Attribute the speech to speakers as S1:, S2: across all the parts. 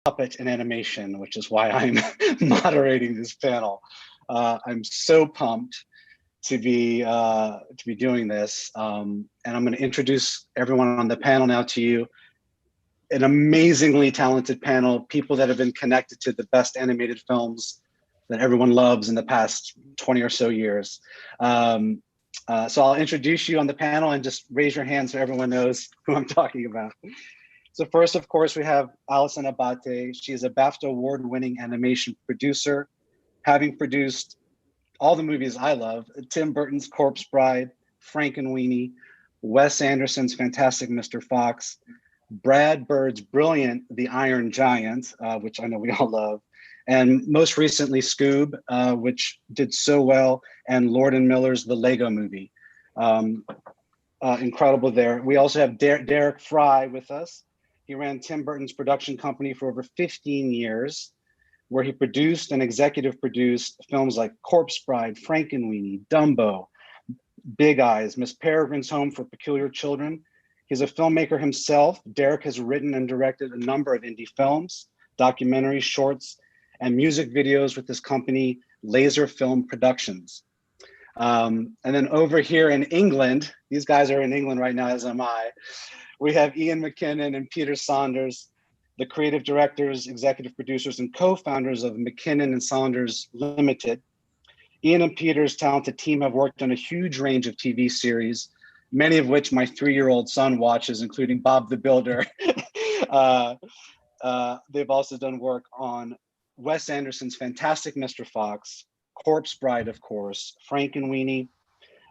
S1: puppet in animation, which is why I'm moderating this panel. I'm so pumped to be doing this, and I'm going to introduce everyone on the panel now to you. An amazingly talented panel, people that have been connected to the best animated films that everyone loves in the past 20 or so years. So I'll introduce you on the panel and just raise your hand so everyone knows who I'm talking about. So first, of course, we have Allison Abbate. She is a BAFTA award-winning animation producer, having produced all the movies I love: Tim Burton's Corpse Bride, Frankenweenie, Wes Anderson's Fantastic Mr. Fox, Brad Bird's brilliant The Iron Giant, which I know we all love, and most recently Scoob, which did so well, and Lord and Miller's The Lego Movie. Incredible there. We also have Derek Frey with us. He ran Tim Burton's production company for over 15 years, where he produced and executive produced films like Corpse Bride, Frankenweenie, Dumbo, Big Eyes, Miss Peregrine's Home for Peculiar Children. He's a filmmaker himself. Derek has written and directed a number of indie films, documentaries, shorts, and music videos with his company, Laser Film Productions. And then over here in England, these guys are in England right now, as am I, we have Ian Mackinnon and Peter Saunders, the creative directors, executive producers, and co-founders of Mackinnon and Saunders Limited. Ian and Peter's talented team have worked on a huge range of TV series, many of which my 3-year-old son watches, including Bob the Builder. They've also done work on Wes Anderson's Fantastic Mr. Fox, Corpse Bride, of course, Frankenweenie,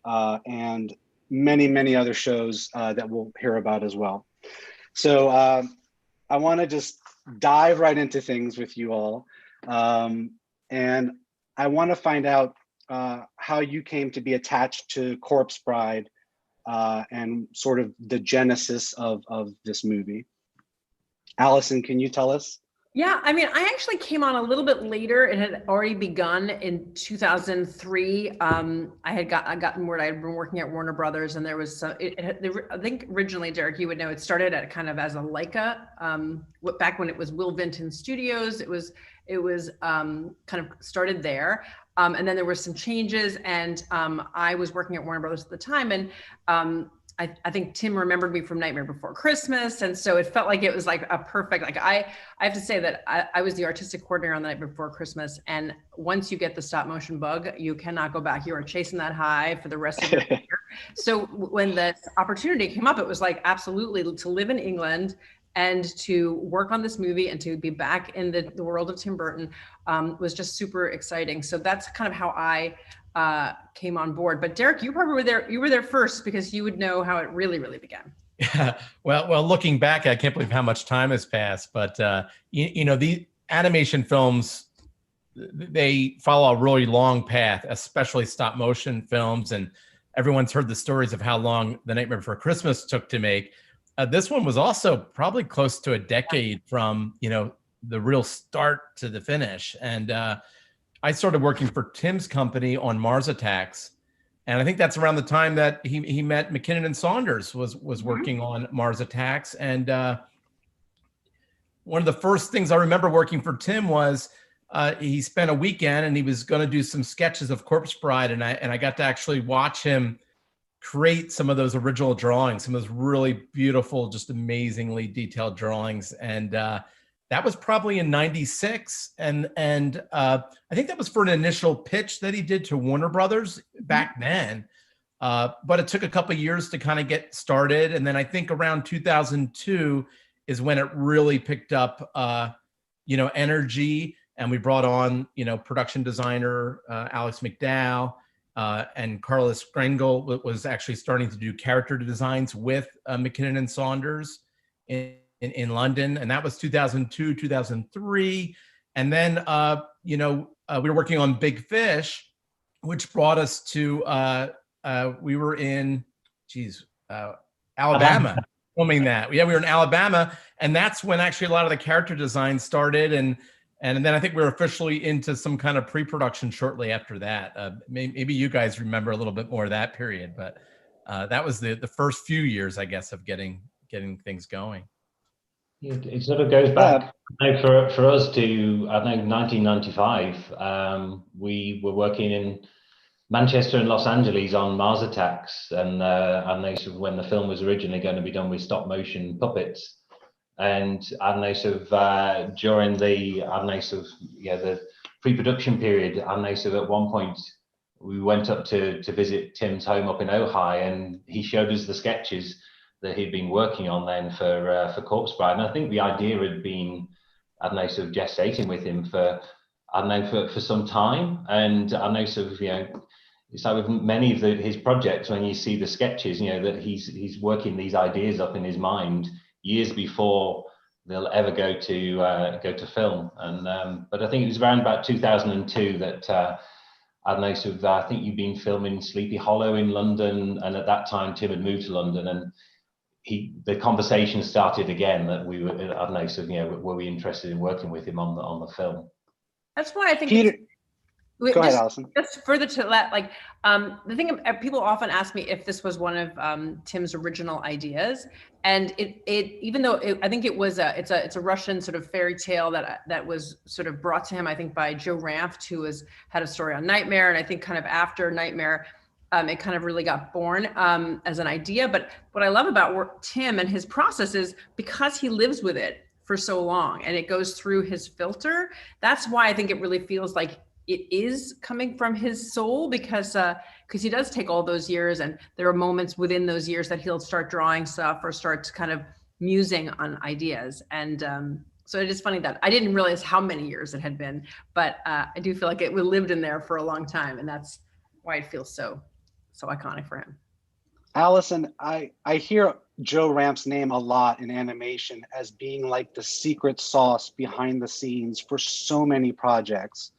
S1: and many, many other shows that we'll hear about as well. So I want to just dive right into things with you all. And I want to find out how you came to be attached to Corpse Bride and sort of the genesis of this movie. Allison, can you tell us?
S2: Yeah, I mean, I actually came on a little bit later. It had already begun in 2003. I had gotten word I had been working at Warner Brothers, and there was I think originally, Derek, you would know, it started at kind of as a Leica. Back when it was Will Vinton Studios, it was kind of started there, and then there were some changes, and I was working at Warner Brothers at the time, and I think Tim remembered me from Nightmare Before Christmas. And so it felt like it was like a perfect, like I have to say that I was the artistic coordinator on The Night Before Christmas. And once you get the stop motion bug, you cannot go back. You are chasing that high for the rest of your career. So when the opportunity came up, it was like, absolutely, to live in England and to work on this movie and to be back in the world of Tim Burton was just super exciting. So that's kind of how I came on board. But Derek, you probably were there. You were there first because you would know how it really, really began.
S3: Yeah. Well, looking back, I can't believe how much time has passed. But you know, the animation films, they follow a really long path, especially stop motion films. And everyone's heard the stories of how long The Nightmare Before Christmas took to make. This one was also probably close to a decade from, you know, the real start to the finish. And I started working for Tim's company on Mars Attacks. And I think that's around the time that he met Mackinnon and Saunders was working on Mars Attacks. And one of the first things I remember working for Tim was he spent a weekend and he was going to do some sketches of Corpse Bride. And I got to actually watch him create some of those original drawings, some of those really beautiful, just amazingly detailed drawings. And that was probably in '96. And I think that was for an initial pitch that he did to Warner Brothers back then. But it took a couple of years to kind of get started. And then I think around 2002 is when it really picked up, you know, energy. And we brought on, you know, production designer Alex McDowell, and Carlos Sprengel was actually starting to do character designs with Mackinnon and Saunders in London. And that was 2002, 2003. And then, you know, we were working on Big Fish, which brought us to, we were in, Alabama, filming that. Yeah, we were in Alabama. And that's when actually a lot of the character design started. And then I think we were officially into some kind of pre-production shortly after that. Maybe you guys remember a little bit more of that period, but that was the first few years, I guess, of getting things going.
S4: It sort of goes back for us to, I think, 1995. We were working in Manchester and Los Angeles on Mars Attacks, and they sort of, when the film was originally going to be done with stop motion puppets, and they sort of during the the pre-production period, and they sort of at one point we went up to visit Tim's home up in Ojai, and he showed us the sketches that he'd been working on then for Corpse Bride. And I think the idea had been, sort of gestating with him for some time. And sort of, it's like with many of his projects, when you see the sketches, that he's working these ideas up in his mind years before they'll ever go to film. And but I think it was around about 2002 that I think you'd been filming Sleepy Hollow in London, and at that time Tim had moved to London, and the conversation started again that we were, were we interested in working with him on the film?
S2: That's why I think
S1: Peter, go ahead, Allison.
S2: Just further to that, like the thing, people often ask me if this was one of Tim's original ideas, and it even though I think it was it's a Russian sort of fairy tale that was sort of brought to him, I think, by Joe Ranft, who had a story on Nightmare, and I think kind of after Nightmare, it kind of really got born as an idea. But what I love about Tim and his process is because he lives with it for so long and it goes through his filter, that's why I think it really feels like it is coming from his soul, because he does take all those years, and there are moments within those years that he'll start drawing stuff or start kind of musing on ideas. And so it is funny that I didn't realize how many years it had been, but I do feel like it lived in there for a long time, and that's why it feels so iconic for him.
S1: Allison, I hear Joe Ranft's name a lot in animation as being like the secret sauce behind the scenes for so many projects.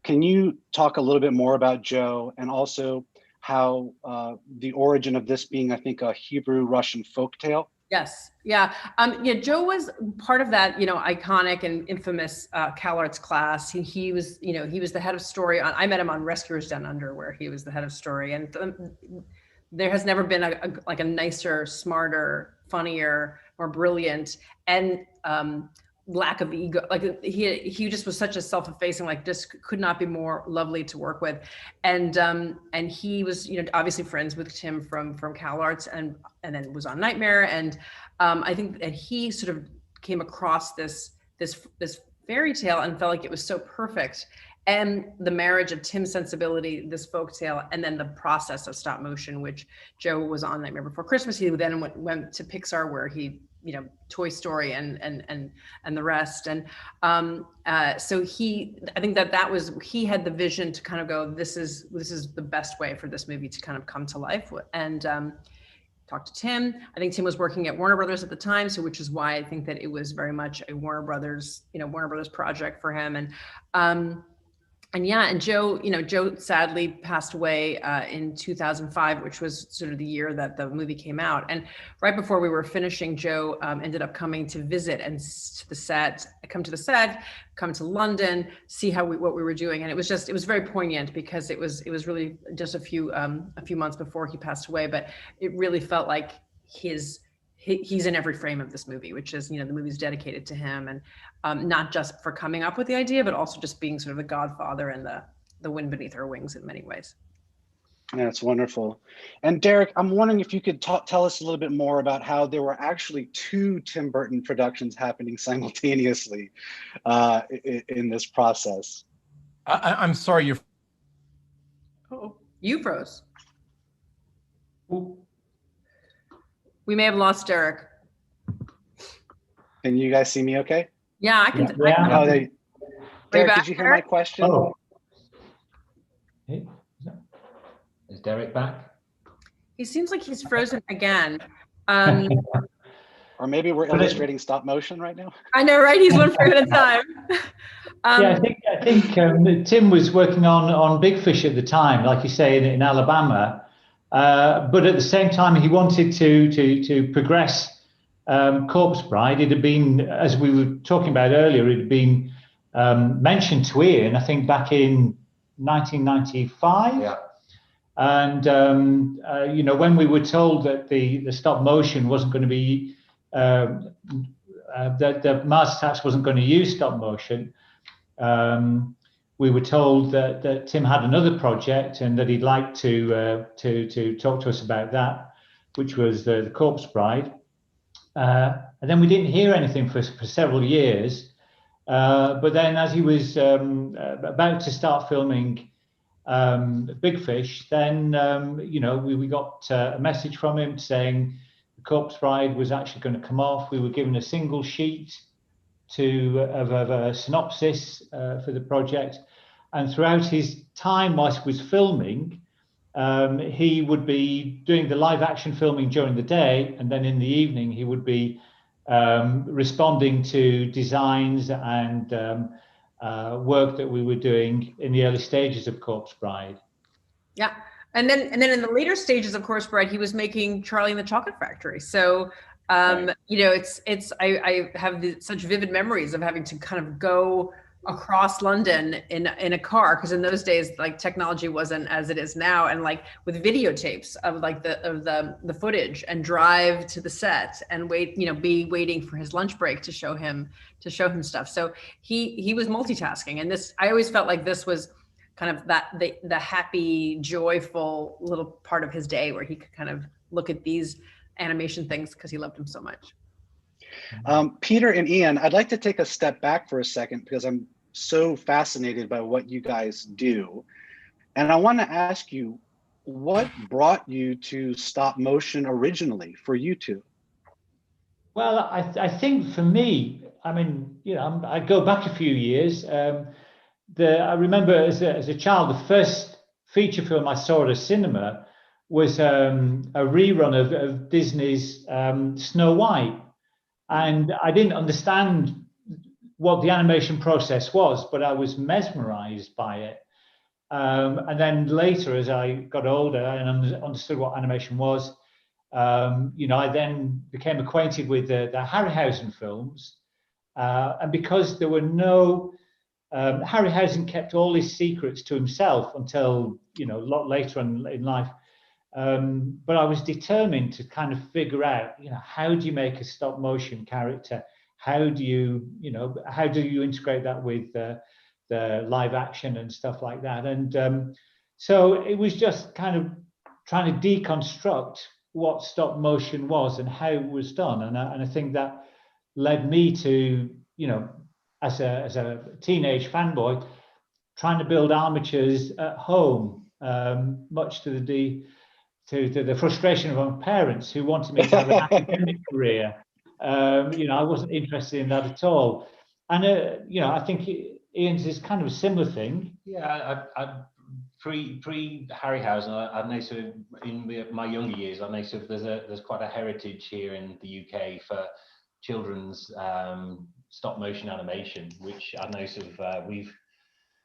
S1: Can you talk a little bit more about Joe, and also how the origin of this being, I think, a Hebrew-Russian folktale?
S2: Yes. Yeah. Joe was part of that, iconic and infamous CalArts class. He was the head of story on, I met him on Rescuers Down Under, where he was the head of story. And there has never been a nicer, smarter, funnier, more brilliant, and lack of ego. Like he just was such a self-effacing, like just could not be more lovely to work with. And he was, obviously friends with Tim from CalArts, and then was on Nightmare. And I think that he sort of came across this fairy tale and felt like it was so perfect. And the marriage of Tim's sensibility, this folktale, and then the process of stop motion, which Joe was on Nightmare Before Christmas. He then went to Pixar, where he, Toy Story and the rest. And so I think he had the vision to kind of go, this is the best way for this movie to kind of come to life. And talked to Tim. I think Tim was working at Warner Brothers at the time, so which is why I think that it was very much a Warner Brothers project for him. And Joe sadly passed away in 2005, which was sort of the year that the movie came out. And right before we were finishing, Joe ended up coming to visit and come to the set, come to London, see what we were doing. And it was very poignant, because it was really just a few months before he passed away, but it really felt like he's in every frame of this movie, which is, the movie's dedicated to him, and not just for coming up with the idea, but also just being sort of the godfather and the wind beneath our wings in many ways.
S1: That's wonderful. And Derek, I'm wondering if you could tell us a little bit more about how there were actually 2 Tim Burton productions happening simultaneously in this process.
S3: I'm sorry, you're.
S2: Oh, you froze. Ooh. We may have lost Derek.
S1: Can you guys see me okay?
S2: Yeah, I can.
S1: Yeah. Derek,
S2: back,
S1: did you hear my question?
S4: Oh. Is Derek back?
S2: He seems like he's frozen again.
S1: Or maybe we're illustrating stop motion right now.
S2: I know, right? He's one frame at a time.
S4: I think Tim was working on Big Fish at the time, like you say, in Alabama. But at the same time, he wanted to progress Corpse Bride. It had been, as we were talking about earlier, it had been mentioned to Ian, I think, back in 1995.
S5: Yeah.
S4: And when we were told that the stop motion wasn't going to be
S5: the Mars Attacks wasn't going to use stop motion. We were told that Tim had another project and that he'd like to talk to us about that, which was the Corpse Bride. And then we didn't hear anything for several years. But then, as he was about to start filming Big Fish, then we got a message from him saying the Corpse Bride was actually going to come off. We were given a single sheet of a synopsis for the project, and throughout his time whilst he was filming, he would be doing the live action filming during the day, and then in the evening he would be responding to designs and work that we were doing in the early stages of Corpse Bride.
S2: Yeah. And then in the later stages of Corpse Bride, he was making Charlie and the Chocolate Factory. So, right. I have such vivid memories of having to kind of go across London in a car, because in those days, like, technology wasn't as it is now, and like with videotapes of like the footage, and drive to the set and be waiting for his lunch break to show him stuff. So he was multitasking, and this, I always felt like this was kind of the happy, joyful little part of his day where he could kind of look at these animation things because he loved them so much.
S1: Peter and Ian, I'd like to take a step back for a second because I'm so fascinated by what you guys do. And I want to ask you, what brought you to stop motion originally for you two?
S5: Well, I think for me, I mean, I go back a few years. I remember as a child, the first feature film I saw at a cinema was a rerun of Disney's Snow White. And I didn't understand what the animation process was, but I was mesmerized by it. And then later, as I got older and understood what animation was, I then became acquainted with the Harryhausen films. And because there were no, Harryhausen kept all his secrets to himself until, a lot later in life. But I was determined to kind of figure out, how do you make a stop motion character? How do you integrate that with the live action and stuff like that? And so it was just kind of trying to deconstruct what stop motion was and how it was done. And I think that led me to, as a teenage fanboy, trying to build armatures at home, much to the frustration of my parents, who wanted me to have an academic career. I wasn't interested in that at all. And, I think Ian's is kind of a similar thing.
S4: Yeah, I pre-Harryhausen, I know sort of in my younger years, I know sort of there's quite a heritage here in the UK for children's stop motion animation, which I know sort of we've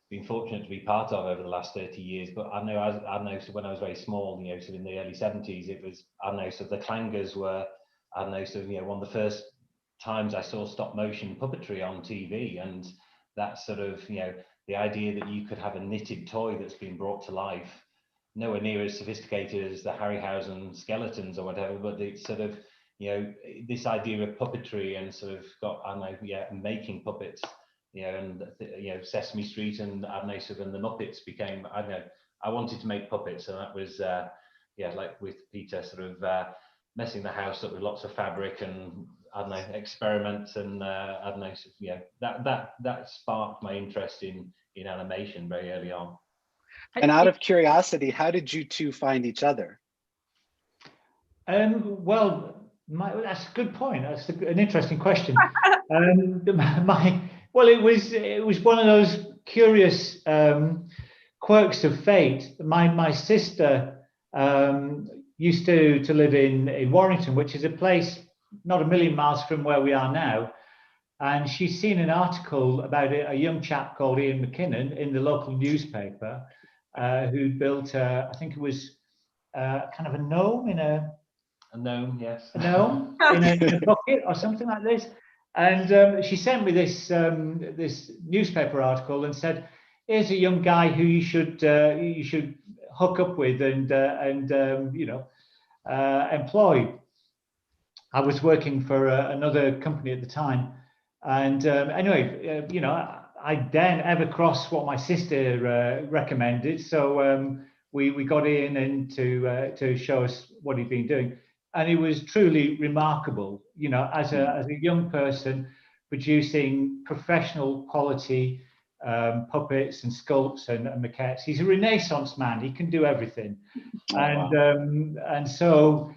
S4: been fortunate to be part of over the last 30 years. But I know so when I was very small, sort of in the early 70s, I know sort of the clangers were, I know sort of, one of the first times I saw stop motion puppetry on TV, and that sort of, the idea that you could have a knitted toy that's been brought to life, nowhere near as sophisticated as the Harryhausen skeletons or whatever, but it's sort of, this idea of puppetry and sort of got, making puppets, and Sesame Street and sort of, and the Muppets became, I wanted to make puppets, and that was like with Peter, sort of messing the house up with lots of fabric and experiments, and that sparked my interest in animation very early on.
S1: And out of curiosity, how did you two find each other?
S5: Well, that's a good point. That's an interesting question. It was one of those curious quirks of fate. My sister used to live in Warrington, which is a place not a million miles from where we are now. And she's seen an article about a young chap called Ian Mackinnon in the local newspaper, who built, I think it was kind of a gnome in a
S4: gnome, yes.
S5: A gnome in a bucket or something like this. And she sent me this newspaper article and said, "Here's a young guy who you should hook up with and employ." I was working for another company at the time, and anyway, you know, I didn't ever cross what my sister recommended, so we got in and to show us what he'd been doing, and it was truly remarkable. You know, as a young person producing professional quality puppets and sculpts and maquettes. He's a Renaissance man. He can do everything, and so.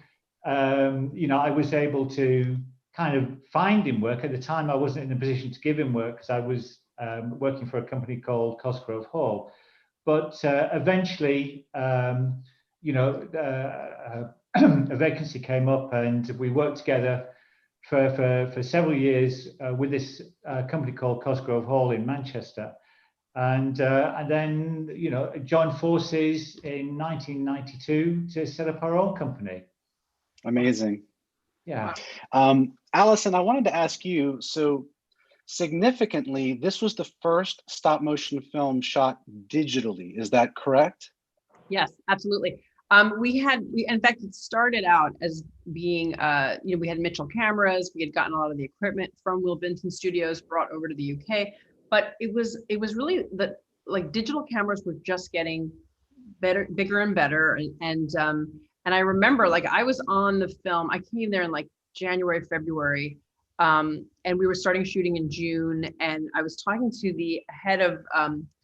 S5: You know, I was able to kind of find him work. At the time, I wasn't in a position to give him work because I was working for a company called Cosgrove Hall. But eventually, you know, a vacancy came up, and we worked together for several years with this company called Cosgrove Hall in Manchester. And then, you know, joined forces in 1992 to set up our own company.
S1: Amazing.
S5: Yeah.
S1: Allison, I wanted to ask you, so significantly, this was the first stop motion film shot digitally. Is that correct?
S2: Yes, absolutely. In fact, it started out as being, you know, we had Mitchell cameras. We had gotten a lot of the equipment from Will Benson Studios brought over to the UK, but it was really that, like, digital cameras were just getting better, bigger and better. And I remember, like, I was on the film, I came there in like January, February, and we were starting shooting in June. And I was talking to the head of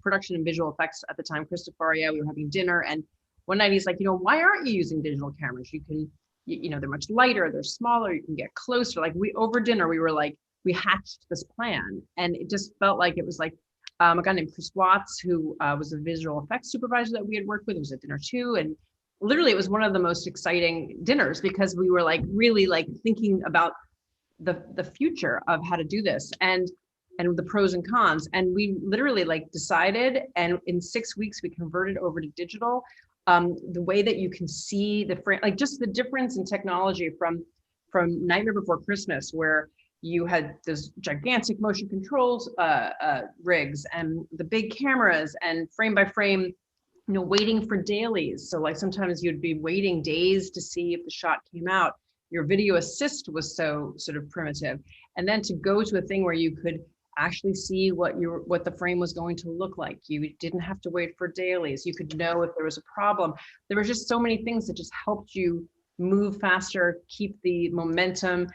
S2: production and visual effects at the time, Christopher. Yeah, we were having dinner. And one night he's like, you know, why aren't you using digital cameras? You can, you know, they're much lighter, they're smaller, you can get closer. Like, over dinner, we were like, we hatched this plan. And it just felt like it was like a guy named Chris Watts, who was a visual effects supervisor that we had worked with. It was at dinner too. And literally, it was one of the most exciting dinners because we were like really like thinking about the future of how to do this and the pros and cons. And we literally like decided, and in 6 weeks we converted over to digital. The way that you can see the frame, like just the difference in technology from Nightmare Before Christmas, where you had those gigantic motion controls rigs and the big cameras and frame by frame, you know, waiting for dailies. So like sometimes you'd be waiting days to see if the shot came out. Your video assist was so sort of primitive. And then to go to a thing where you could actually see what the frame was going to look like. You didn't have to wait for dailies. You could know if there was a problem. There were just so many things that just helped you move faster, keep the momentum.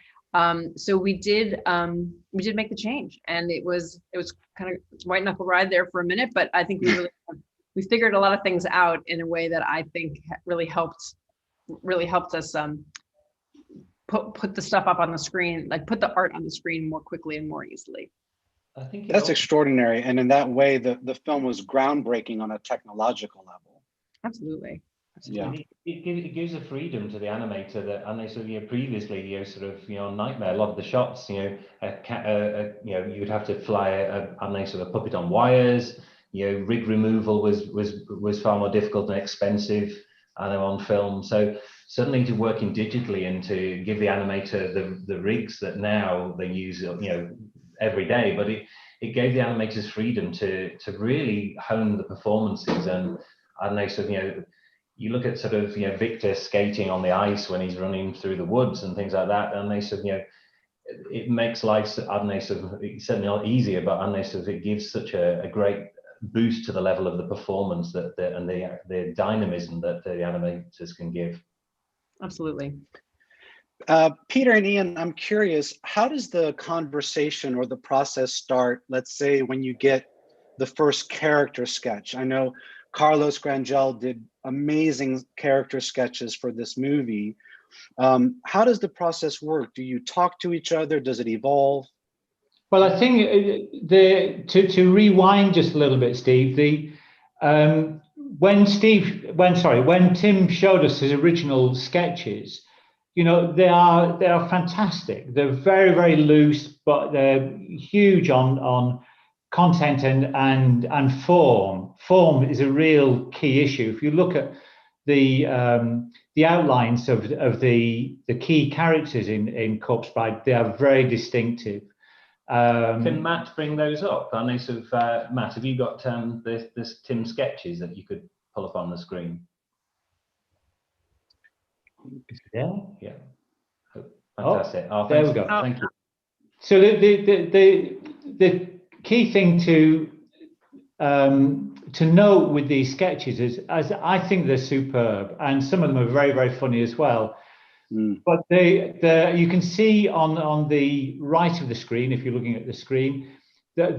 S2: So we did make the change, and it was kind of white knuckle ride there for a minute, but I think we figured a lot of things out in a way that I think really helped us put the stuff up on the screen, like put the art on the screen more quickly and more easily.
S4: I think
S1: That's extraordinary. And in that way, the film was groundbreaking on a technological level.
S2: Absolutely.
S1: Yeah.
S4: It gives a freedom to the animator that, and they sort of, you know, previously, you know, sort of, you know, Nightmare, a lot of the shots, you know, you know, you would have to fly a sort of puppet on wires. You know, rig removal was far more difficult and expensive, and on film. So suddenly to working digitally and to give the animator the rigs that now they use, you know, every day, but it gave the animators freedom to really hone the performances. And they sort of, you know, you look at sort of, you know, Victor skating on the ice when he's running through the woods and things like that, and they sort of, you know, it makes life, I don't know, sort of, it's certainly not easier, but I don't know, sort of, it gives such a great boost to the level of the performance and the dynamism that the animators can give.
S2: Absolutely.
S1: Peter and Ian, I'm curious, how does the conversation or the process start, let's say, when you get the first character sketch? I know Carlos Grangel did amazing character sketches for this movie. How does the process work? Do you talk to each other? Does it evolve?
S5: Well, I think to rewind just a little bit, Steve, when Tim showed us his original sketches, you know, they are fantastic. They're very, very loose, but they're huge on content and form. Form is a real key issue. If you look at the outlines of the key characters in Corpse Bride, they are very distinctive.
S4: Can Matt bring those up? I know, sort of, Matt, have you got this Tim sketches that you could pull up on the screen?
S5: Yeah.
S4: Yeah. Fantastic. Oh,
S5: there
S4: thanks.
S5: we go.
S4: Thank you.
S5: So the key thing to note with these sketches is, as I think they're superb, and some of them are very, very funny as well. But you can see on the right of the screen, if you're looking at the screen, that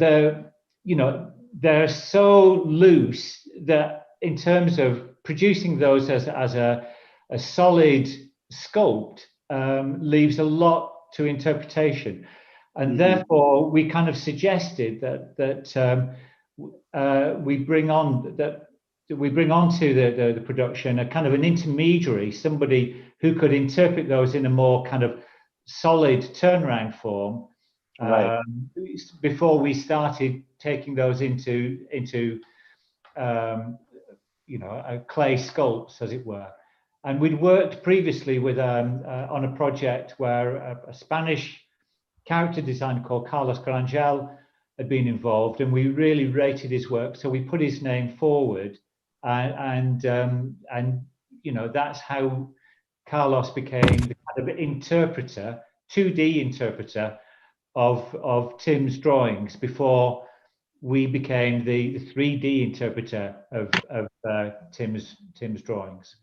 S5: they're so loose that in terms of producing those as a solid sculpt leaves a lot to interpretation. And therefore, we kind of suggested that we bring onto the production a kind of an intermediary, somebody who could interpret those in a more kind of solid turnaround form,
S1: right,
S5: before we started taking those into clay sculpts, as it were. And we'd worked previously with on a project where a Spanish character designer called Carlos Grangel had been involved, and we really rated his work. So we put his name forward, and that's how Carlos became the kind of interpreter, 2D interpreter of Tim's drawings before we became the 3D interpreter of Tim's drawings.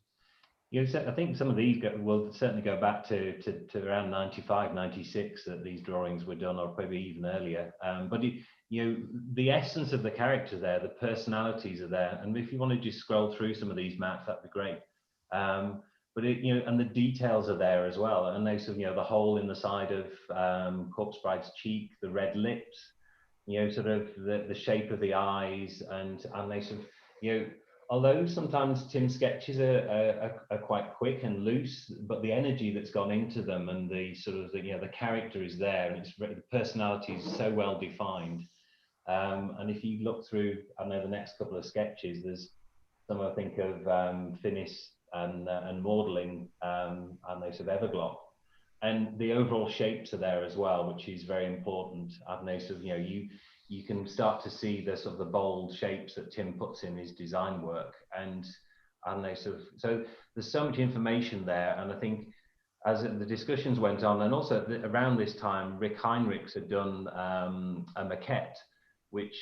S4: Yes, I think some of these will certainly go back to around 95, 96 that these drawings were done, or probably even earlier. But the essence of the character there, the personalities are there. And if you want to just scroll through some of these maps, that'd be great. But and the details are there as well. And they sort of, the hole in the side of Corpse Bride's cheek, the red lips, sort of the shape of the eyes, and they sort of, although sometimes Tim's sketches are quite quick and loose, but the energy that's gone into them and the sort of the character is there, and the personality is so well defined. And if you look through, I know the next couple of sketches, there's some I think of Finis and Maudlin, and they sort of Everglock, and the overall shapes are there as well, which is very important. And they sort of you can start to see the sort of the bold shapes that Tim puts in his design work, and they sort of, so there's so much information there. And I think as the discussions went on, and also around this time, Rick Heinrichs had done a maquette, which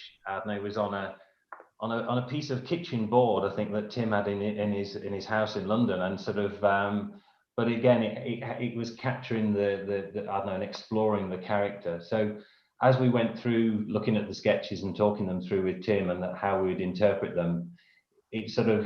S4: was on a piece of kitchen board, I think, that Tim had in his house in London, and sort of, but again, it was capturing the I don't know, and exploring the character. So as we went through looking at the sketches and talking them through with Tim and how we'd interpret them, it sort of,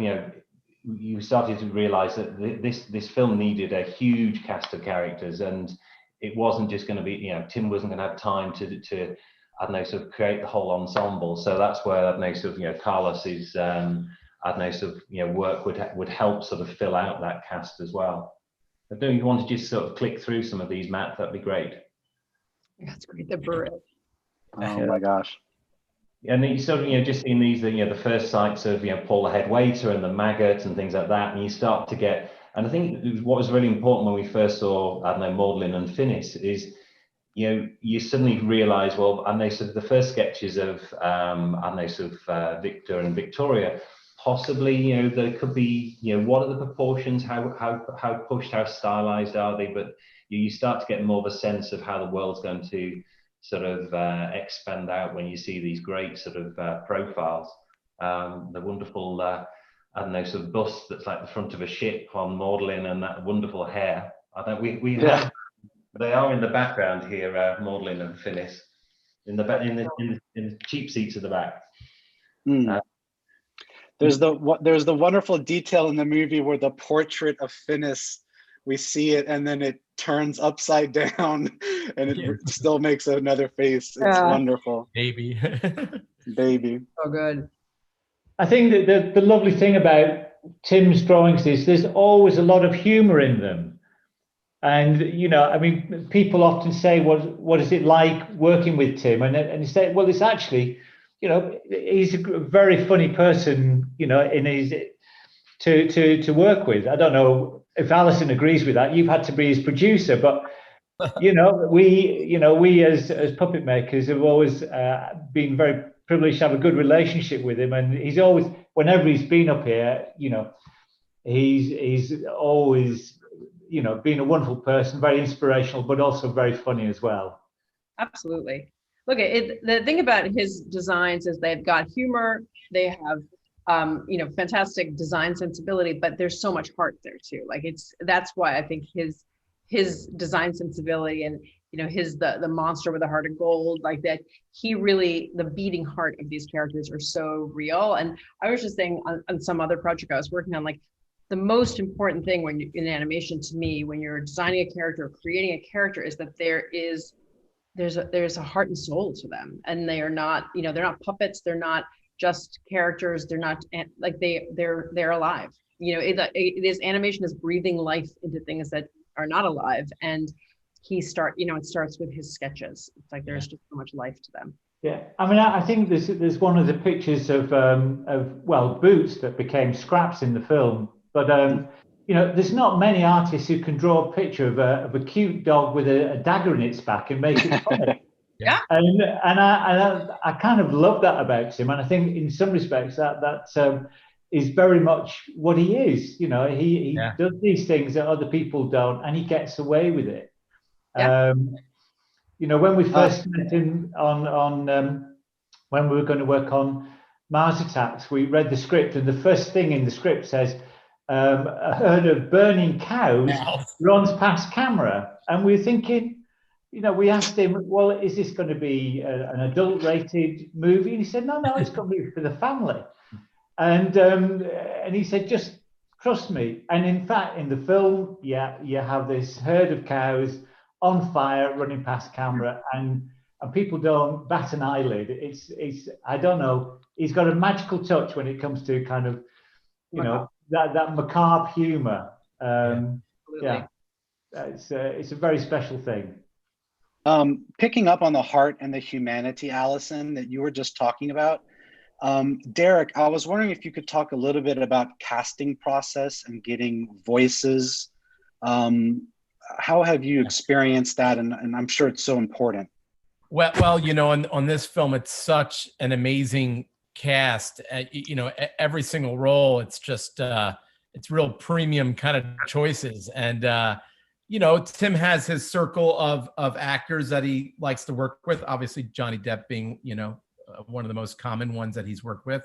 S4: you started to realize that this film needed a huge cast of characters, and it wasn't just going to be, Tim wasn't going to have time to I don't know, sort of create the whole ensemble. So that's where I don't know, sort of, Carlos's I don't know, sort of, work would help sort of fill out that cast as well. But do you want to just sort of click through some of these, Matt? That'd be great.
S2: That's great. The bird.
S1: oh my gosh.
S4: And you sort of, just seeing these, the first sights of, Paul the head waiter and the maggot and things like that, and you start to get, and I think what was really important when we first saw, I don't know, Maudlin and Finis is, you suddenly realize, well, and they sort of the first sketches of, and they sort of Victor and Victoria, possibly, there could be, what are the proportions, how pushed, how stylized are they? But you start to get more of a sense of how the world's going to sort of expand out when you see these great sort of profiles. The wonderful, I don't know, sort of bust that's like the front of a ship on Maudlin, and that wonderful hair. I think we have, they are in the background here, Maudlin and Finis, in the cheap seats at the back.
S1: There's the wonderful detail in the movie where the portrait of Finis, we see it and then it turns upside down and it still makes another face. It's wonderful.
S3: Baby.
S1: Baby.
S2: Oh, good.
S5: I think that the lovely thing about Tim's drawings is there's always a lot of humor in them. And, I mean, people often say, what is it like working with Tim? And you say, well, it's actually, he's a very funny person, in his to work with. I don't know if Allison agrees with that. You've had to be his producer, but we as puppet makers have always been very privileged to have a good relationship with him, and he's always, whenever he's been up here, he's always you know, being a wonderful person, very inspirational, but also very funny as well.
S2: Absolutely. Look, the thing about his designs is they've got humor, they have you know, fantastic design sensibility, but there's so much heart there too. Like that's why I think his design sensibility and, you know, the monster with a heart of gold, like that, the beating heart of these characters are so real. And I was just saying on some other project I was working on, like the most important thing when you in animation to me, when you're designing a character or creating a character, is that there's a heart and soul to them, and they are not, you know, they're not puppets, they're not just characters, they're not like they're alive. You know, animation is breathing life into things that are not alive, and it starts with his sketches. It's like there's just so much life to them.
S5: Yeah, I mean, I think there's one of the pictures of boots that became scraps in the film, but you know, there's not many artists who can draw a picture of a cute dog with a dagger in its back and make it funny.
S2: Yeah.
S5: And I kind of love that about him, and I think in some respects that is very much what he is. You know, he does these things that other people don't, and he gets away with it.
S2: Yeah.
S5: You know, when we first met him on when we were going to work on Mars Attacks, we read the script, and the first thing in the script says, a herd of burning cows runs past camera, and we're thinking, you know, we asked him, well, is this going to be an adult rated movie? And he said, no, it's going to be for the family. And he said, just trust me. And in fact, in the film, you have this herd of cows on fire running past camera, and people don't bat an eyelid. It's I don't know, he's got a magical touch when it comes to kind of, you know, that macabre humor. It's a very special thing.
S1: Picking up on the heart and the humanity, Allison, that you were just talking about, Derek, I was wondering if you could talk a little bit about casting process and getting voices. How have you experienced that? And I'm sure it's so important.
S3: Well, you know, on this film, it's such an amazing cast. You know, every single role, it's just it's real premium kind of choices. And you know, Tim has his circle of actors that he likes to work with. Obviously, Johnny Depp being, you know, one of the most common ones that he's worked with.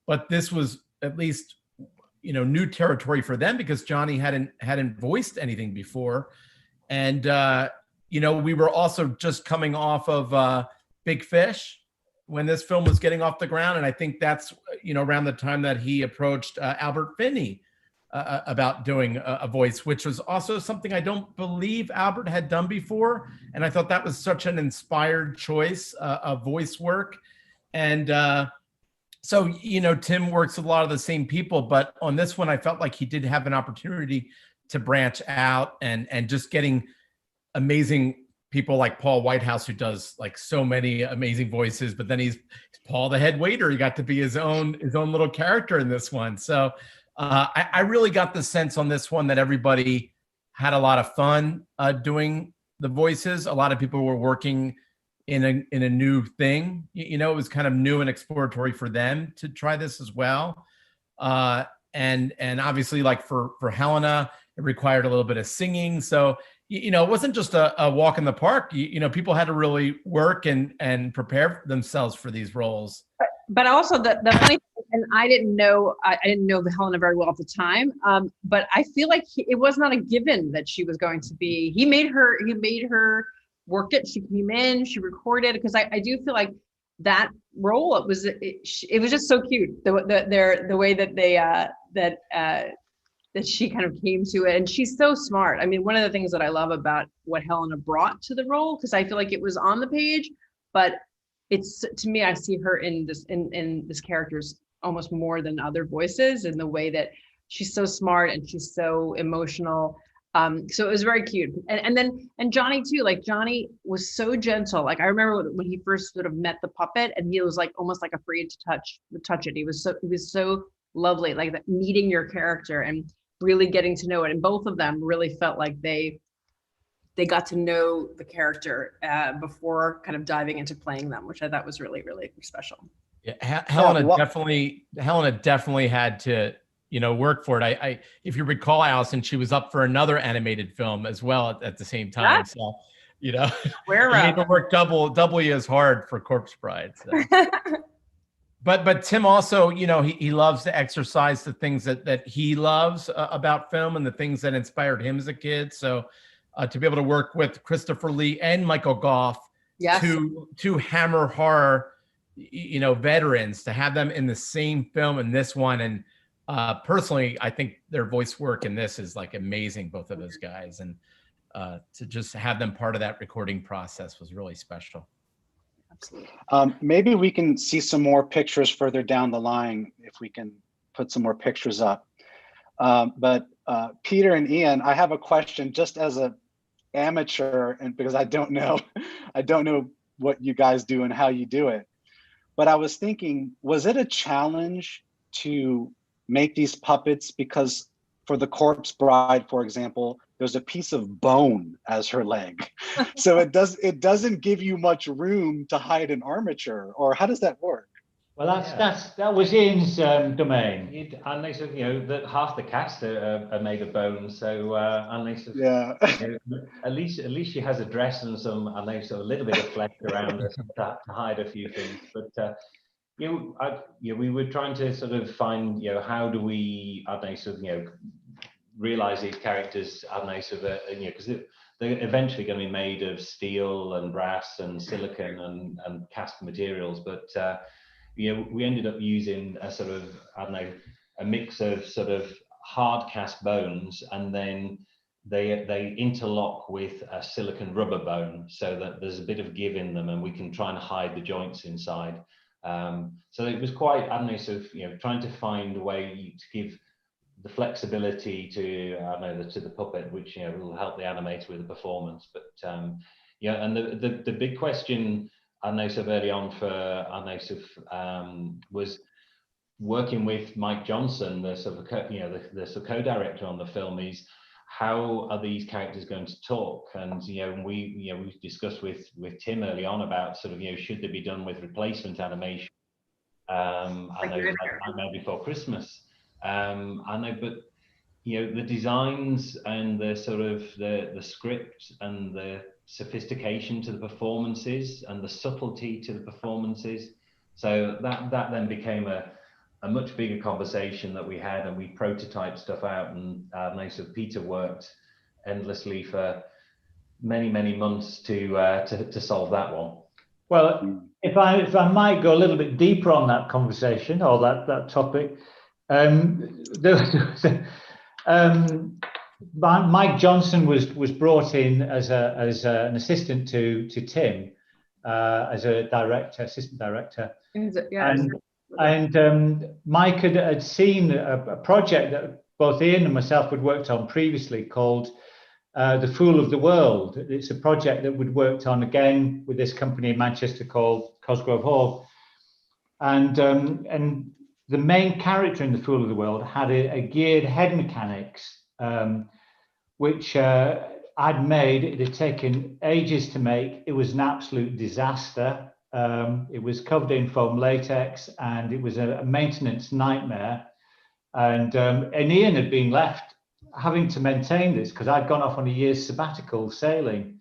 S3: But this was at least, you know, new territory for them because Johnny hadn't voiced anything before. And you know, we were also just coming off of Big Fish when this film was getting off the ground. And I think that's, you know, around the time that he approached Albert Finney about doing a voice, which was also something I don't believe Albert had done before. And I thought that was such an inspired choice of voice work. And so, you know, Tim works with a lot of the same people, but on this one, I felt like he did have an opportunity to branch out and just getting amazing people like Paul Whitehouse, who does like so many amazing voices, but then he's Paul the head waiter. He got to be his own little character in this one. So I really got the sense on this one that everybody had a lot of fun doing the voices. A lot of people were working in a new thing. You know, it was kind of new and exploratory for them to try this as well. And obviously, like for Helena, it required a little bit of singing. So, you know, it wasn't just a walk in the park. You know, people had to really work and prepare themselves for these roles.
S2: But also the funny thing, and I didn't know Helena very well at the time, but I feel like it was not a given that she was going to be. He made her work it. She came in, she recorded, because I do feel like that role, it was just so cute, the way that they that she kind of came to it. And she's so smart. I mean, one of the things that I love about what Helena brought to the role, because I feel like it was on the page, but it's, to me, I see her in this character's almost more than other voices, in the way that she's so smart and she's so emotional. So it was very cute. And Johnny too, like Johnny was so gentle. Like I remember when he first sort of met the puppet, and he was like almost like afraid to touch it. He was so lovely, like that, meeting your character and really getting to know it. And both of them really felt like they got to know the character before kind of diving into playing them, which I thought was really, really special.
S3: Yeah, Helena definitely had to work for it. If you recall, Allison, she was up for another animated film as well at the same time.
S2: Yeah.
S3: So,
S2: Where
S3: you need to work doubly as hard for Corpse Bride. So. But Tim also, he loves to exercise the things that he loves about film and the things that inspired him as a kid. So to be able to work with Christopher Lee and Michael Goff,
S2: Yes.
S3: two Hammer horror, veterans, to have them in the same film in this one. And personally, I think their voice work in this is like amazing, both of those guys. And to just have them part of that recording process was really special.
S2: Absolutely.
S1: Maybe we can see some more pictures further down the line if we can put some more pictures up. But Peter and Ian, I have a question just as a amateur, and because I don't know what you guys do and how you do it. But I was thinking, was it a challenge to make these puppets? Because for the Corpse Bride, for example, there's a piece of bone as her leg. So it doesn't give you much room to hide an armature, or how does that work?
S5: Well, that was Ian's domain.
S4: And they sort of, that half the cast are made of bone. So and they sort of,
S1: yeah.
S4: At least she has a dress and they sort of a little bit of flesh around her to hide a few things. But we were trying to sort of find, how do we, realize these characters, because they're eventually going to be made of steel and brass and silicon and cast materials. But we ended up using a sort of, a mix of sort of hard cast bones, and then they interlock with a silicon rubber bone so that there's a bit of give in them, and we can try and hide the joints inside. So it was quite, trying to find a way to give the flexibility to the puppet, which will help the animator with the performance. But and the big question early on for was working with Mike Johnson, the sort of the co-director on the film, is how are these characters going to talk? And we discussed with Tim early on about sort of should they be done with replacement animation? Nightmare Before Christmas. But the designs and the sort of the script and the sophistication to the performances and the subtlety to the performances. So that then became a much bigger conversation that we had, and we prototyped stuff out, and Peter worked endlessly for many months to solve that one.
S5: Well, if I might go a little bit deeper on that conversation or that topic, Mike Johnson was brought in as an assistant to Tim as a assistant director. And Mike had seen a project that both Ian and myself had worked on previously called The Fool of the World. It's a project that we'd worked on again with this company in Manchester called Cosgrove Hall. And the main character in The Fool of the World had a geared head mechanics, which I'd made. It had taken ages to make. It was an absolute disaster. It was covered in foam latex, and it was a maintenance nightmare. And Ian had been left having to maintain this because I'd gone off on a year's sabbatical sailing.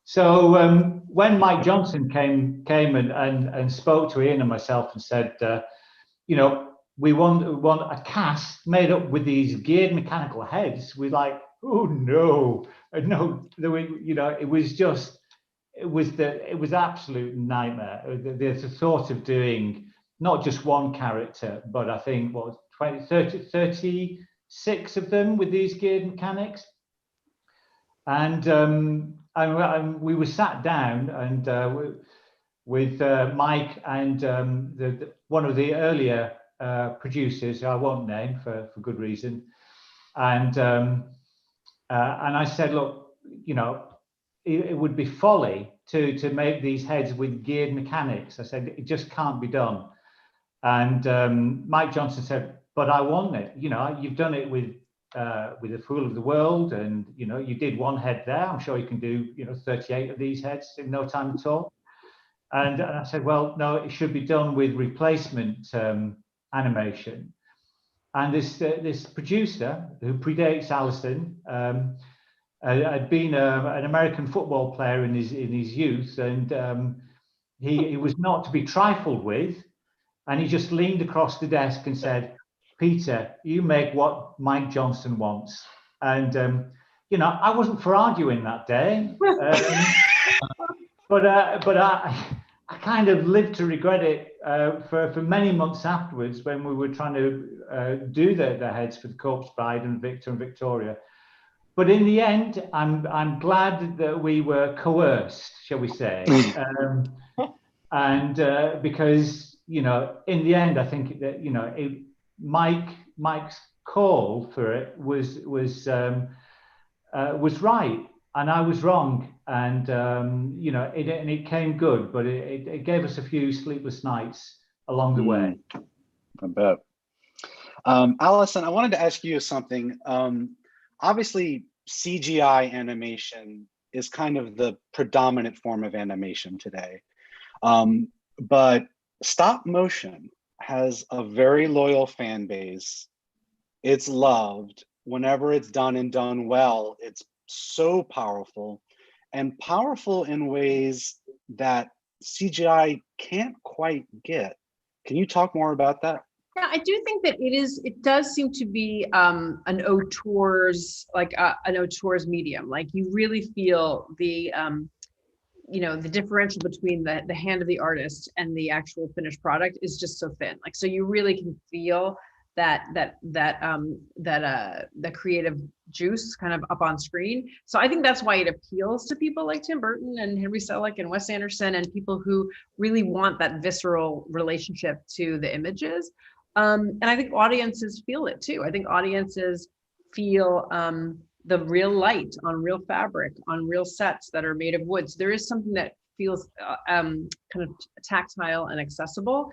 S5: So when Mike Johnson came and spoke to Ian and myself and said, we want a cast made up with these geared mechanical heads, we're like, oh no, it was absolute nightmare. The thought of doing not just one character, but I think 36 of them with these geared mechanics. And we were sat down and with Mike and one of the earlier producers, I won't name for good reason. And I said, look, it would be folly to make these heads with geared mechanics. I said, it just can't be done. And Mike Johnson said, but I want it. You've done it with The Fool of the World, and you did one head there. I'm sure you can do 38 of these heads in no time at all. And I said, well, no, it should be done with replacement animation. And this producer who predates Allison had been an American football player in his youth, and he was not to be trifled with. And he just leaned across the desk and said, "Peter, you make what Mike Johnson wants." And you know, I wasn't for arguing that day, but I kind of lived to regret it for many months afterwards, when we were trying to do the heads for the Corpse Bride and Victor and Victoria. But in the end, I'm glad that we were coerced, shall we say, and because, you know, in the end, I think that, you know, Mike's call for it was right, and I was wrong, and you know, it came good, but it gave us a few sleepless nights along the way.
S1: I bet. Allison, I wanted to ask you something. Obviously, CGI animation is kind of the predominant form of animation today, but stop motion has a very loyal fan base. It's loved. Whenever it's done and done well, it's so powerful, and powerful in ways that CGI can't quite get. Can you talk more about that?
S2: Yeah, I do think that it does seem to be an auteurs, like an auteurs medium. Like, you really feel the you know, the differential between the hand of the artist and the actual finished product is just so thin. Like, so you really can feel that creative juice kind of up on screen. So I think that's why it appeals to people like Tim Burton and Henry Selick and Wes Anderson, and people who really want that visceral relationship to the images. And I think audiences feel it too. I think audiences feel the real light on real fabric, on real sets that are made of wood. So there is something that feels kind of tactile and accessible.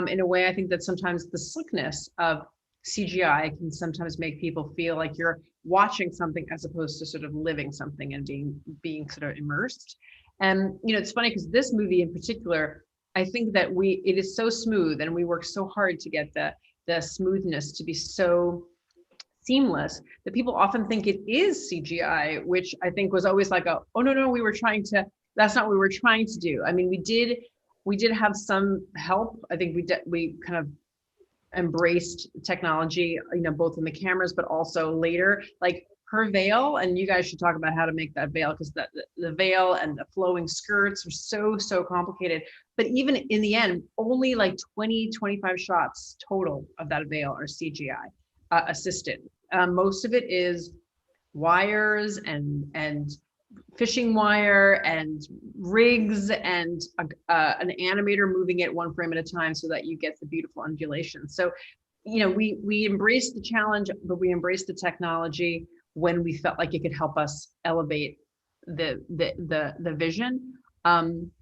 S2: In a way, I think that sometimes the slickness of CGI can sometimes make people feel like you're watching something as opposed to sort of living something and being sort of immersed. And, you know, it's funny because this movie in particular, I think that it is so smooth, and we work so hard to get the smoothness to be so seamless that people often think it is CGI, which I think was always like oh no, that's not what we were trying to do. I mean, we did have some help. I think we kind of embraced technology, you know, both in the cameras, but also later, like her veil. And you guys should talk about how to make that veil, because the veil and the flowing skirts are so complicated. But even in the end, only like 20-25 shots total of that veil are CGI assisted. Most of it is wires and fishing wire and rigs and an animator moving it one frame at a time so that you get the beautiful undulation. So, you know, we embraced the challenge, but we embraced the technology when we felt like it could help us elevate the vision.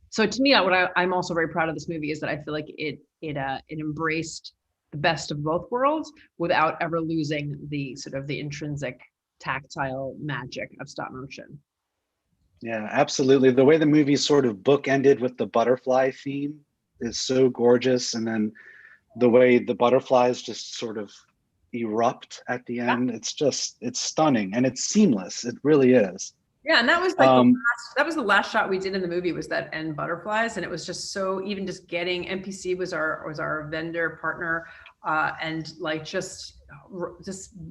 S2: So to me, I'm also very proud of this movie is that I feel like it embraced the best of both worlds without ever losing the sort of the intrinsic tactile magic of stop motion.
S1: Yeah, absolutely. The way the movie sort of bookended with the butterfly theme is so gorgeous. And then the way the butterflies just sort of erupt at the end, it's stunning and it's seamless. It really is.
S2: Yeah, and that was like that was the last shot we did in the movie, was that end butterflies, and it was just so, even just getting MPC was our vendor partner, and like just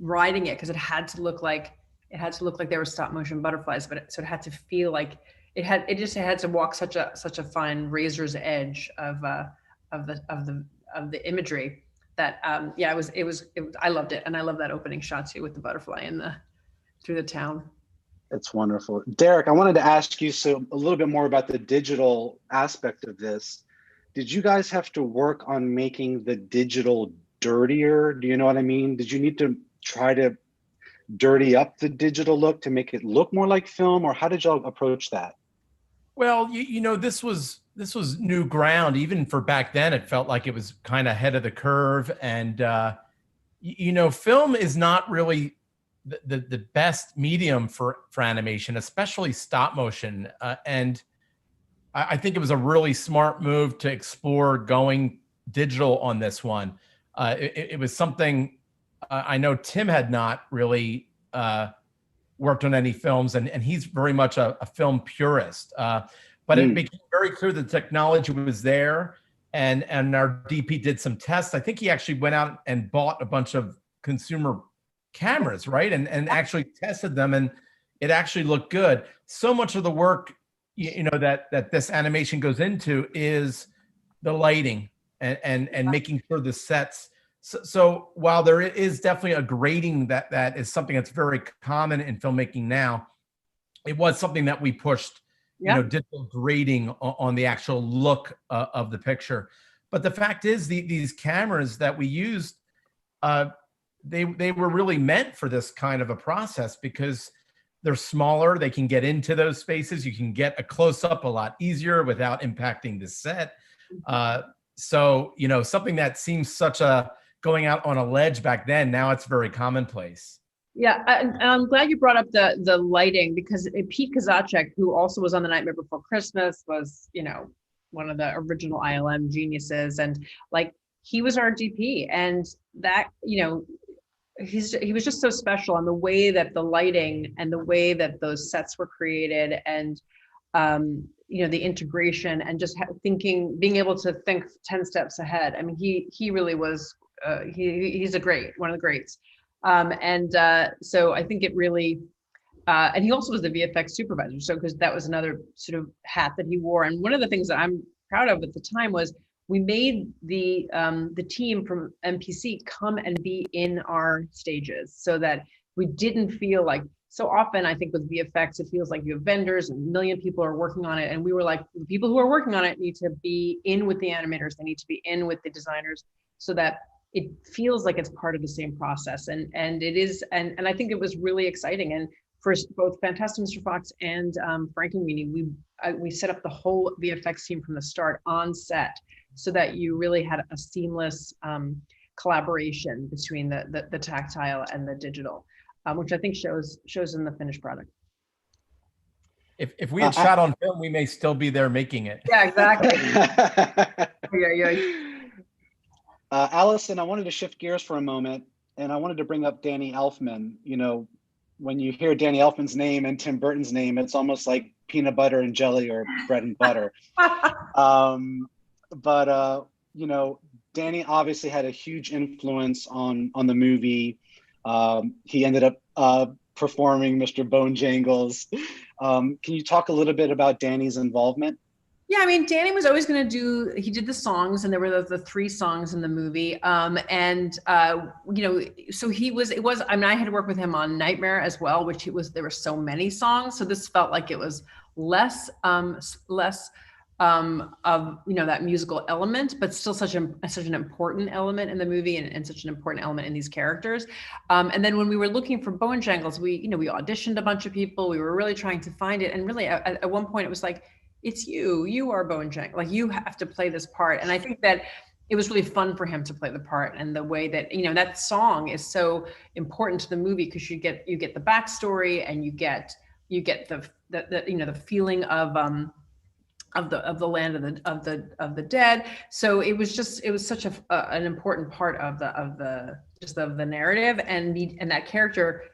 S2: riding it, because it had to look like there were stop motion butterflies, but so it had to feel like it had to walk such a fine razor's edge of the imagery that it was I loved it, and I love that opening shot too with the butterfly through the town.
S1: It's wonderful. Derek, I wanted to ask you a little bit more about the digital aspect of this. Did you guys have to work on making the digital dirtier? Do you know what I mean? Did you need to try to dirty up the digital look to make it look more like film, or how did y'all approach that?
S3: Well, you know, this was new ground. Even for back then, it felt like it was kind of ahead of the curve. And, you know, film is not really the best medium for animation, especially stop motion. And I think it was a really smart move to explore going digital on this one. It was something I know Tim had not really worked on any films, and he's very much a film purist. But it became very clear the technology was there, and our DP did some tests. I think he actually went out and bought a bunch of consumer cameras, right? And actually tested them, and it actually looked good. So much of the work, you know, that this animation goes into is the lighting and making sure the sets. So while there is definitely a grading that is something that's very common in filmmaking now, it was something that we pushed, you know, digital grading on the actual look of the picture. But the fact is, these cameras that we used, they were really meant for this kind of a process because they're smaller. They can get into those spaces. You can get a close up a lot easier without impacting the set. So, you know, something that seems such a going out on a ledge back then, now it's very commonplace.
S2: Yeah, and I'm glad you brought up the lighting, because Pete Kazacek, who also was on The Nightmare Before Christmas, was, you know, one of the original ILM geniuses, and like he was our DP, and that, you know, he was just so special on the way that the lighting and the way that those sets were created, and you know, the integration, and just being able to think 10 steps ahead. I mean, he really was. He's one of the greats. So I think it really, and he also was the VFX supervisor. So, because that was another sort of hat that he wore. And one of the things that I'm proud of at the time was we made the team from MPC come and be in our stages, so that we didn't feel like, so often I think with VFX, it feels like you have vendors and a million people are working on it. And we were like, the people who are working on it need to be in with the animators. They need to be in with the designers, so that it feels like it's part of the same process. And it is, and I think it was really exciting. And for both Fantastic Mr. Fox and Frankenweenie, we set up the whole VFX team from the start on set, so that you really had a seamless collaboration between the tactile and the digital, which I think shows in the finished product.
S3: If we had shot on film, we may still be there making it.
S2: Yeah, exactly. Yeah.
S1: Allison, I wanted to shift gears for a moment, and I wanted to bring up Danny Elfman. You know, when you hear Danny Elfman's name and Tim Burton's name, it's almost like peanut butter and jelly or bread and butter. You know, Danny obviously had a huge influence on the movie. He ended up performing Mr. Bone Jangles. Can you talk a little bit about Danny's involvement?
S2: Yeah, I mean, Danny was always going to he did the songs, and there were the 3 songs in the movie. You know, so I mean, I had to work with him on Nightmare as well, which there were so many songs. So this felt like it was less of, you know, that musical element, but still such an important element in the movie, and such an important element in these characters. And then when we were looking for Bone Jangles, we auditioned a bunch of people. We were really trying to find it. And really at one point it was like, it's you are Bone Jangles, like you have to play this part. And I think that it was really fun for him to play the part, and the way that, you know, that song is so important to the movie, because you get the backstory, and you get the you know, the feeling of the land of the dead. So it was such an important part of the narrative, and that character,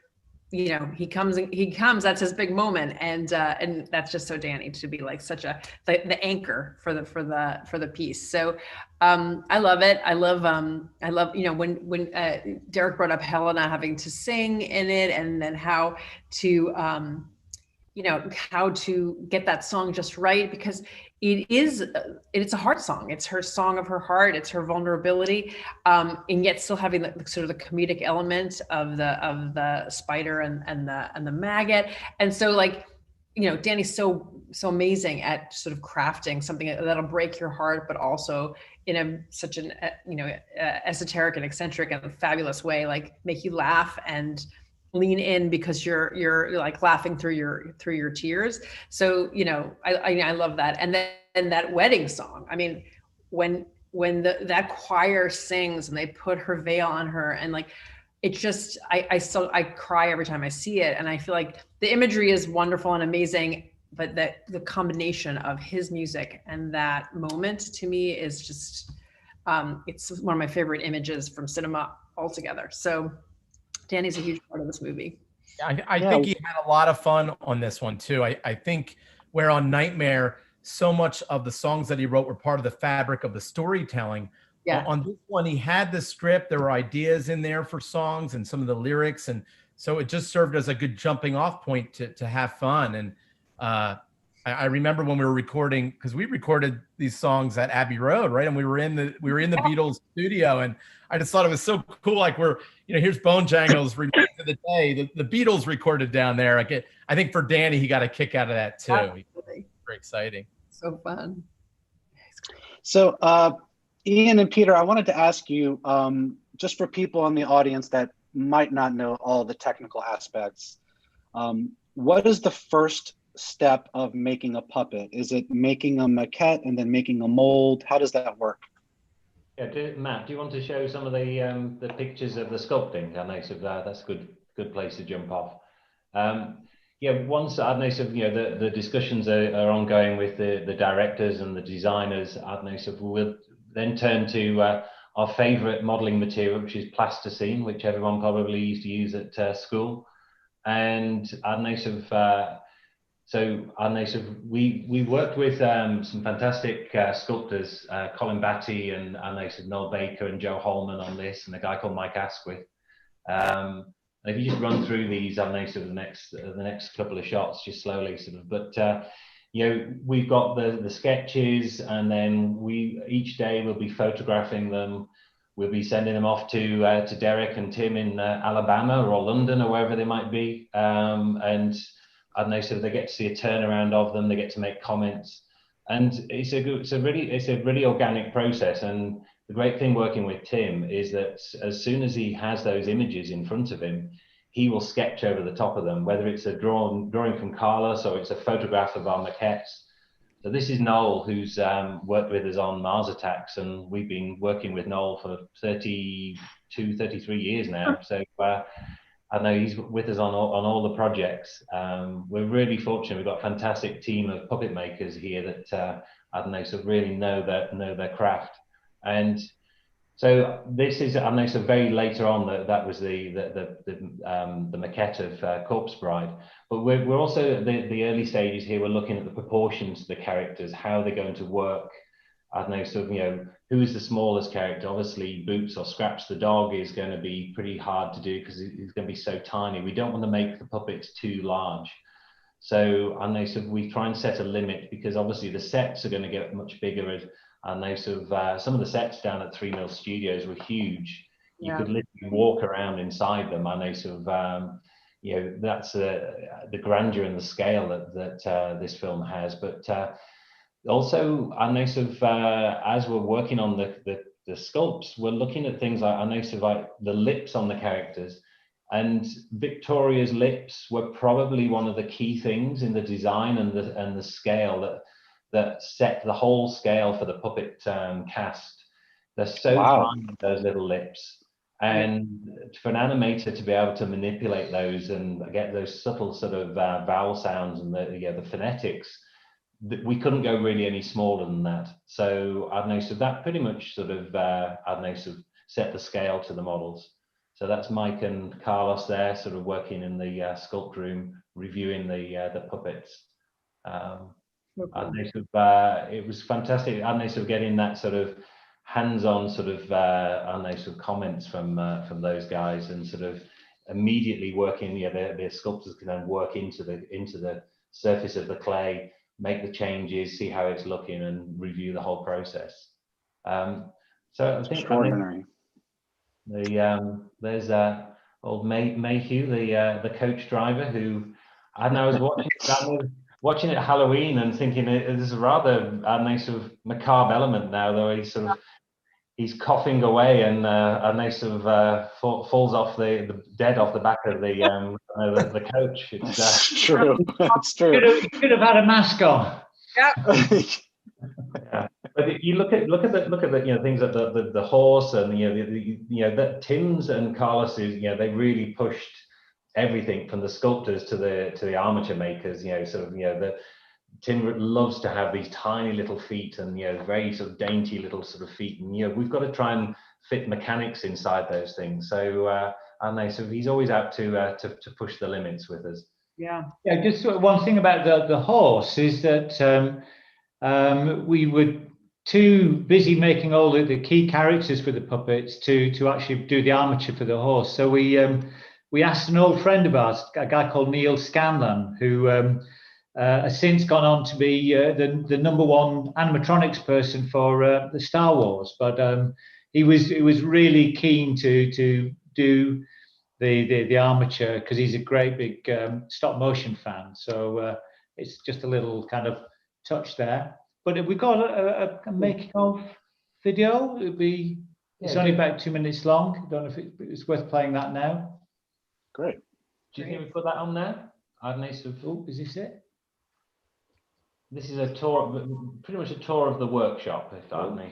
S2: you know, he comes, that's his big moment. And that's just so Danny, to be like such the anchor for the piece. So I love it. I love, you know, when Derek brought up Helena having to sing in it, and then how to, you know, how to get that song just right, because it's a heart song. It's her song of her heart. It's her vulnerability, and yet still having the sort of the comedic element of the spider and the maggot. And so, like, you know, Danny's so amazing at sort of crafting something that'll break your heart, but also in such an you know, esoteric and eccentric and fabulous way, like make you laugh and lean in, because you're like laughing through your tears. So, you know, I love that. And then that wedding song, I mean, when that choir sings and they put her veil on her, and like, it just, I cry every time I see it. And I feel like the imagery is wonderful and amazing, but the combination of his music and that moment, to me, is just, it's one of my favorite images from cinema all together. So Danny's a huge part of this movie.
S3: I think he had a lot of fun on this one too. I think where on Nightmare, so much of the songs that he wrote were part of the fabric of the storytelling.
S2: Yeah.
S3: On this one, he had the script. There were ideas in there for songs and some of the lyrics, and so it just served as a good jumping off point to have fun. And I remember when we were recording, because we recorded these songs at Abbey Road, right? And we were in the Beatles studio, and I just thought it was so cool. Like here's Bone Jangles reminding of the day the Beatles recorded down there. I think for Danny, he got a kick out of that too.
S2: Absolutely.
S3: Very exciting.
S2: So fun.
S1: So Ian and Peter, I wanted to ask you, just for people in the audience that might not know all the technical aspects, what is the first step of making a puppet? Is it making a maquette and then making a mold? How does that work?
S4: Yeah, Matt, do you want to show some of the pictures of the sculpting? I know that's a good place to jump off. Yeah, once I know the discussions are ongoing with the directors and the designers. I know we'll then turn to our favourite modelling material, which is plasticine, which everyone probably used to use at school. And I know we worked with some fantastic sculptors, Colin Batty and Noel Baker and Joe Holman on this, and a guy called Mike Asquith. If you just run through these, the next couple of shots, just slowly, but we've got the sketches, and then each day we'll be photographing them. We'll be sending them off to Derek and Tim in Alabama or London or wherever they might be, and they get to see a turnaround of them. They get to make comments, and it's a really organic process. And the great thing working with Tim is that as soon as he has those images in front of him, he will sketch over the top of them, whether it's a drawing from Carlos or it's a photograph of our maquettes. So this is Noel, who's worked with us on Mars Attacks, and we've been working with Noel for 32, 33 years now. So I know he's with us on all the projects. We're really fortunate. We've got a fantastic team of puppet makers here that really know their craft. And so this is very later on that was the maquette of Corpse Bride. But we're also at the early stages here. We're looking at the proportions of the characters, how they're going to work. Who is the smallest character? Obviously, Boots or Scraps the dog is going to be pretty hard to do because he's going to be so tiny. We don't want to make the puppets too large. So we try and set a limit, because obviously the sets are going to get much bigger. Some of the sets down at 3 Mill Studios were huge. You could literally walk around inside them. That's the grandeur and the scale that this film has. But also, as we're working on the sculpts, we're looking at things like the lips on the characters. And Victoria's lips were probably one of the key things in the design and the scale that set the whole scale for the puppet cast. They're so tiny, those little lips. And for an animator to be able to manipulate those and get those subtle sort of vowel sounds and the phonetics, we couldn't go really any smaller than that. So that pretty much set the scale to the models. So that's Mike and Carlos there, sort of working in the sculpt room, reviewing the puppets. It was fantastic. Getting that sort of hands-on comments from those guys, and sort of immediately working. The sculptors can then work into the surface of the clay, make the changes, see how it's looking, and review the whole process. So I think
S1: extraordinary.
S4: There's old Mayhew, the coach driver, who I was watching it at Halloween and thinking there's a rather macabre element now, though he's coughing away and falls off dead off the back of the coach.
S1: It's true. It's true.
S5: Could have had a mask on.
S4: Yeah. But you look at the things like the horse and that Tim's and Carlos's, they really pushed everything from the sculptors to the armature makers. Tim loves to have these tiny little feet, and very sort of dainty little sort of feet, and we've got to try and fit mechanics inside those things. So so he's always out to push the limits with us.
S5: Yeah. Just one thing about the horse is that we were too busy making all the key characters for the puppets to actually do the armature for the horse. So we asked an old friend of ours, a guy called Neil Scanlon, who has since gone on to be the #1 animatronics person for the Star Wars. But he was really keen to do the armature because he's a great big stop motion fan. So it's just a little kind of touch there. But we got a making of video. It's only about 2 minutes long. I don't know if it's worth playing that now.
S1: Great.
S4: Do you think we put that on there?
S5: Oh, is this it?
S4: This is a tour, pretty much a tour of the workshop, if I may.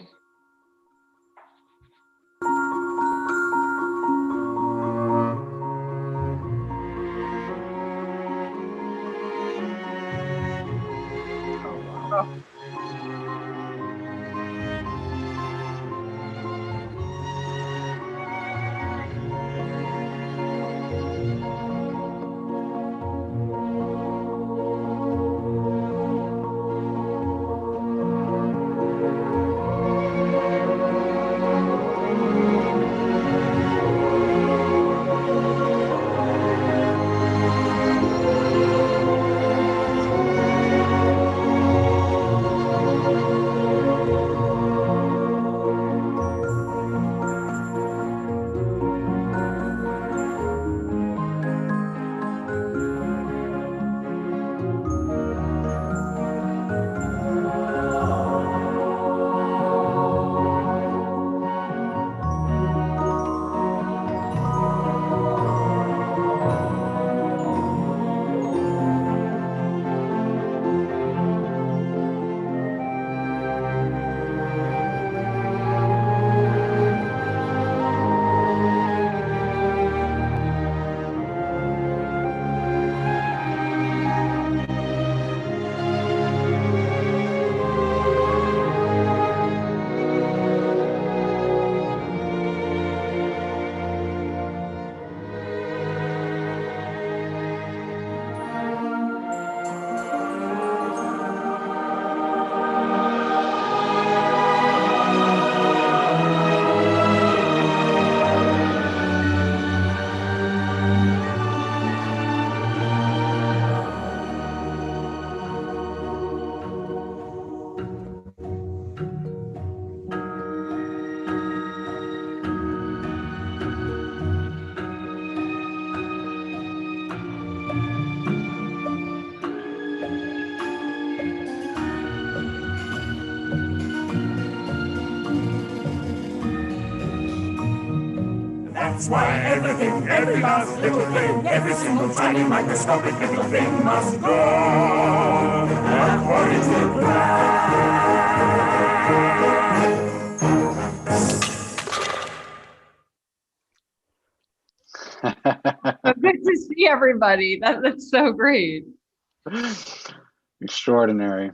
S6: That's why everything, every last little thing, every single tiny microscopic little thing must go according to plan.
S2: Good to see everybody. That's so great.
S1: Extraordinary.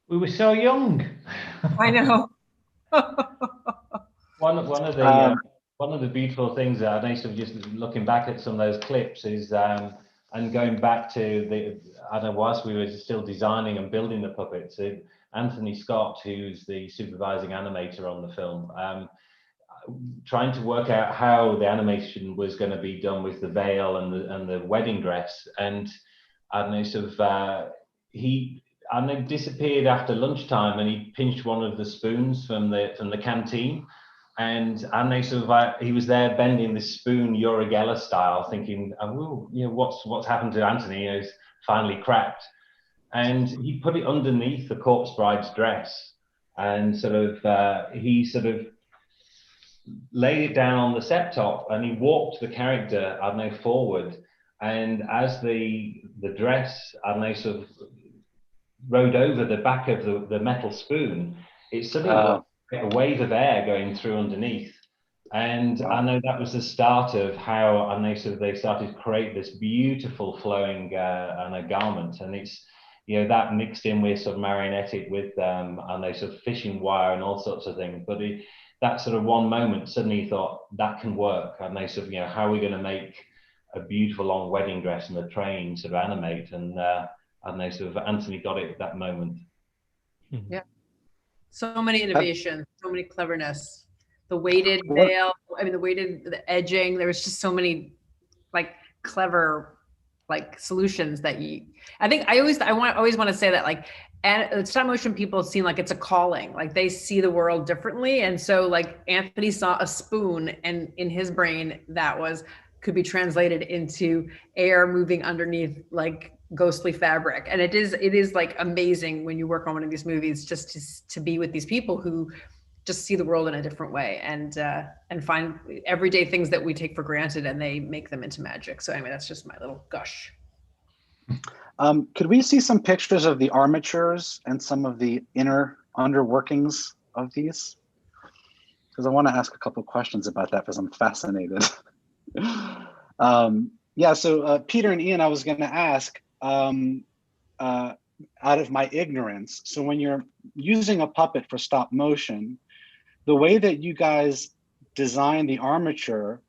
S5: We were so young.
S2: I know.
S4: One of the beautiful things that I sort of just looking back at some of those clips is and going back to whilst we were still designing and building the puppets, Anthony Scott, who's the supervising animator on the film, trying to work out how the animation was going to be done with the veil and the wedding dress, and he disappeared after lunchtime, and he pinched one of the spoons from the canteen. And he was there bending this spoon Uri Geller style, thinking, what's happened to Anthony? He's finally cracked. And he put it underneath the corpse bride's dress, and he laid it down on the set top, and he walked the character forward. And as the dress rode over the back of the metal spoon, it suddenly a wave of air going through underneath. And I know that was the start of how they started to create this beautiful flowing garment. And you know, that mixed in with sort of marionetted with and they sort of fishing wire and all sorts of things. But that sort of one moment, suddenly you thought that can work, and they sort of, you know, how are we going to make a beautiful long wedding dress and the train sort of animate, and they sort of, Anthony got it at that moment.
S2: Yeah, so many innovations, so many cleverness. The weighted veil, I mean, the edging. There was just so many like clever like solutions that I think I always want to say that, like, and stop motion people seem like it's a calling, like they see the world differently. And so like Anthony saw a spoon, and in his brain that could be translated into air moving underneath like ghostly fabric. And it is like amazing when you work on one of these movies, just to be with these people who just see the world in a different way, and find everyday things that we take for granted, and they make them into magic. So anyway, that's just my little gush.
S1: Could we see some pictures of the armatures and some of the under workings of these? Because I want to ask a couple of questions about that, because I'm fascinated. Yeah, so Peter and Ian, I was going to ask, out of my ignorance, so when you're using a puppet for stop motion, the way that you guys design the armature,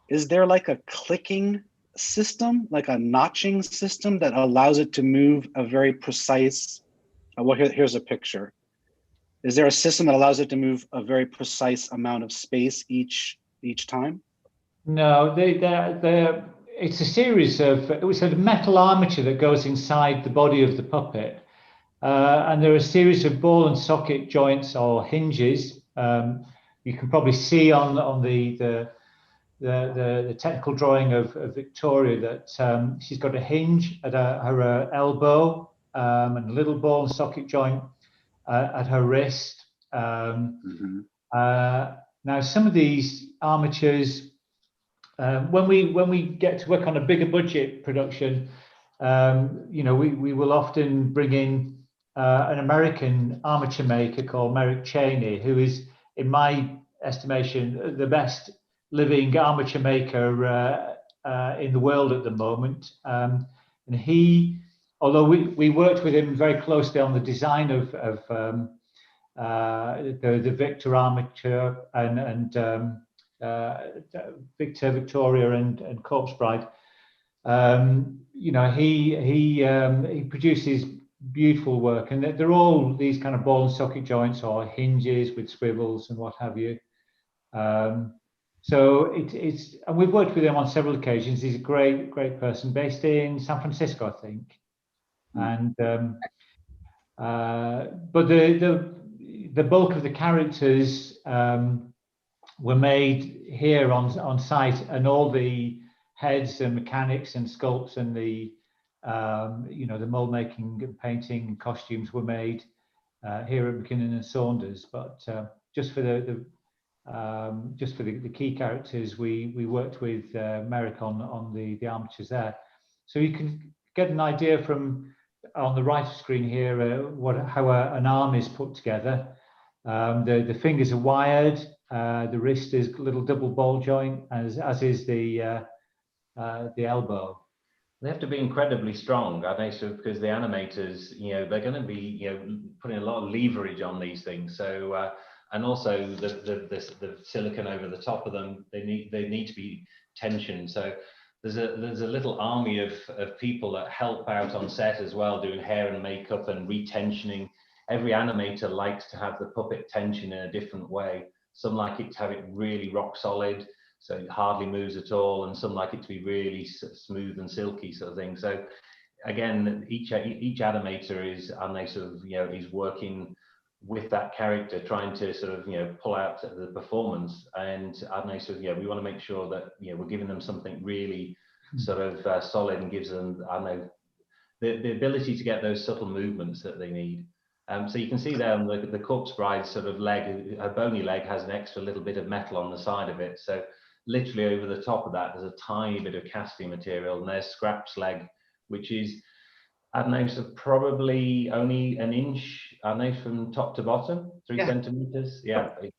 S1: is there like a clicking system, like a notching system that allows it to move a very precise, well, here's a picture. Is there a system that allows it to move a very precise amount of space each time?
S5: No, it's a series of, it was a metal armature that goes inside the body of the puppet. And there are a series of ball and socket joints or hinges. You can probably see on the technical drawing of Victoria that she's got a hinge at her elbow, and a little ball and socket joint at her wrist. Now, some of these armatures, when we get to work on a bigger budget production, you know, we will often bring in an American armature maker called Merrick Cheney, who is, in my estimation, the best living armature maker in the world at the moment. And he, although we worked with him very closely on the design of the Victor armature and Victor, Victoria, and Corpse Bride, you know, he produces beautiful work, and they're all these kind of ball and socket joints or hinges with swivels and what have you. So it's, and we've worked with him on several occasions. He's a great person, based in San Francisco, I think. And but the bulk of the characters were made here on site, and all the heads and mechanics and sculpts and the you know, the mold making and painting and costumes were made here at Mackinnon and Saunders. But just for the key characters, we worked with Merrick on the armatures there. So you can get an idea from on the right screen here how an arm is put together. The fingers are wired. The wrist is a little double ball joint, as is the elbow.
S4: They have to be incredibly strong, I think, so, because the animators, you know, they're going to be, you know, putting a lot of leverage on these things. So, and also the silicone over the top of them, they need to be tensioned. So there's a little army of people that help out on set as well, doing hair and makeup and retensioning. Every animator likes to have the puppet tension in a different way. Some like it to have it really rock solid, so it hardly moves at all, and some like it to be really smooth and silky sort of thing. So again, each animator is, and they sort of, you know, is working with that character, trying to sort of, you know, pull out the performance. And they sort of, yeah, we want to make sure that, you know, we're giving them something really sort of solid, and gives them, I know, the ability to get those subtle movements that they need. So you can see there on the Corpse Bride sort of leg, her bony leg has an extra little bit of metal on the side of it. So literally over the top of that, there's a tiny bit of casting material, and there's Scrap's leg, which is, I don't know, so probably only an inch, I don't know, from top to bottom, 3 centimeters. Yeah, it's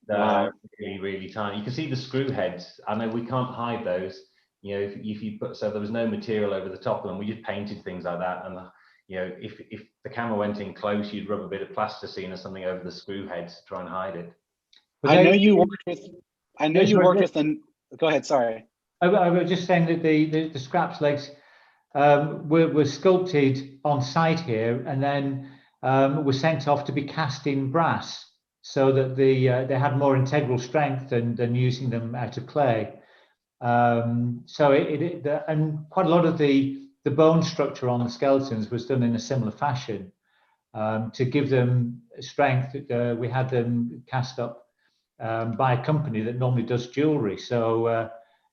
S4: really, really tiny. You can see the screw heads. I know we can't hide those. You know, if you put, so there was no material over the top of them. We just painted things like that, and if the camera went in close, you'd rub a bit of plasticine or something over the screw heads to try and hide it.
S1: I know you worked with go ahead, sorry.
S5: I was just saying that the scraps legs were sculpted on site here, and then were sent off to be cast in brass, so that they had more integral strength than using them out of clay. So and quite a lot of the bone structure on the skeletons was done in a similar fashion to give them strength. We had them cast up by a company that normally does jewelry. So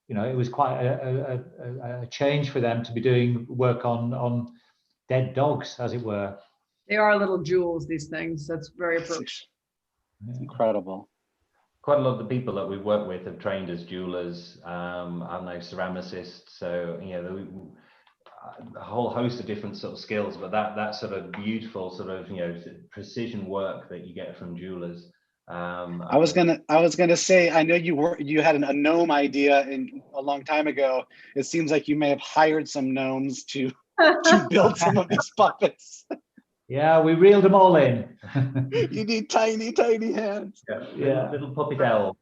S5: it was quite a change for them to be doing work on dead dogs, as it were.
S2: They are little jewels, these things. That's very
S1: incredible.
S4: Quite a lot of the people that we've worked with have trained as jewelers, and they're ceramicists. So a whole host of different sort of skills, but that sort of beautiful sort of precision work that you get from jewelers.
S1: I was gonna say, I know you had a gnome idea a long time ago. It seems like you may have hired some gnomes to build some of these puppets.
S5: Yeah, we reeled them all in.
S1: You need tiny hands.
S4: Yeah. Little puppet elves.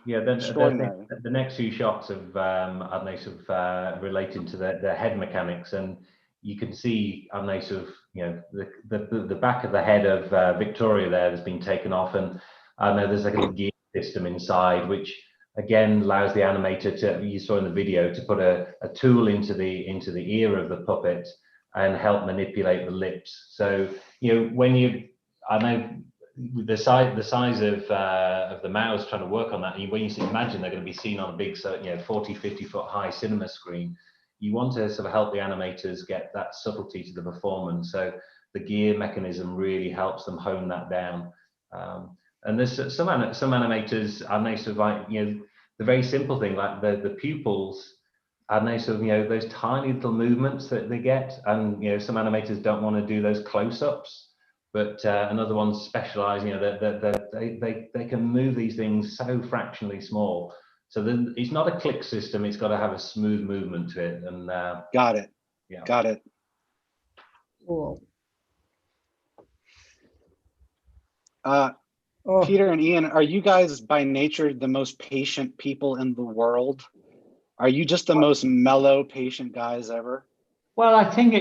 S4: Yeah, the next few shots of related to the head mechanics, and you can see the back of the head of Victoria there has been taken off, and I know there's like a little gear system inside, which again allows the animator to, you saw in the video, to put a tool into the ear of the puppet and help manipulate the lips. So I know the size of the mouths trying to work on that, and when you imagine they're going to be seen on a big 40-50 foot high cinema screen, you want to sort of help the animators get that subtlety to the performance. So the gear mechanism really helps them hone that down. And there's some animators, and they sort of like the very simple thing like the pupils, and they sort of those tiny little movements that they get, and some animators don't want to do those close-ups, but another ones specialize, they can move these things so fractionally small. So then it's not a click system, it's got to have a smooth movement to it. And
S1: got it.
S4: Yeah.
S1: Got it.
S2: cool.
S1: Peter and Ian, are you guys by nature the most patient people in the world? Are you just the most mellow, patient guys ever?
S5: Well, I think,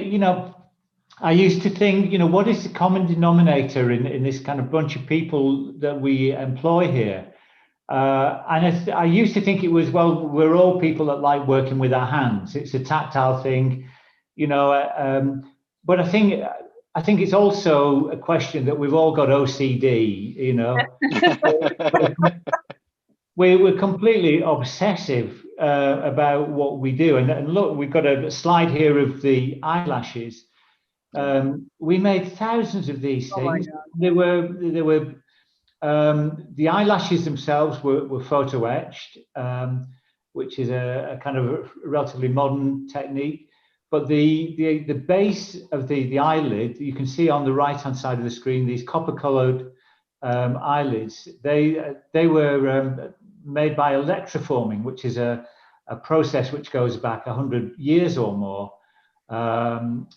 S5: I used to think, what is the common denominator in this kind of bunch of people that we employ here? And I used to think it was, well, we're all people that like working with our hands. It's a tactile thing, but I think it's also a question that we've all got OCD, We're completely obsessive about what we do. And look, we've got a slide here of the eyelashes. We made thousands of these things. They were the eyelashes themselves were photo etched, which is a kind of relatively modern technique. But the base of the eyelid, you can see on the right hand side of the screen, these copper colored eyelids. They were made by electroforming, which is a process which goes back 100 years or more. And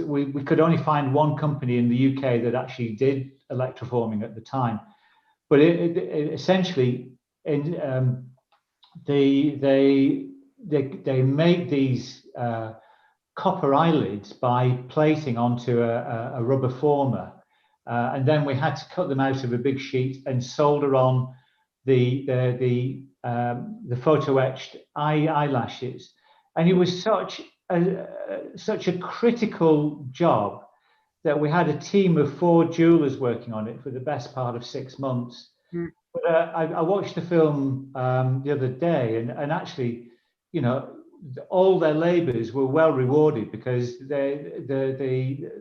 S5: we could only find one company in the UK that actually did electroforming at the time. But it essentially, they make these copper eyelids by plating onto a rubber former, and then we had to cut them out of a big sheet and solder on the photo etched eyelashes. And it was such a critical job that we had a team of 4 jewelers working on it for the best part of 6 months. But I watched the film the other day, and actually, all their labors were well rewarded, because the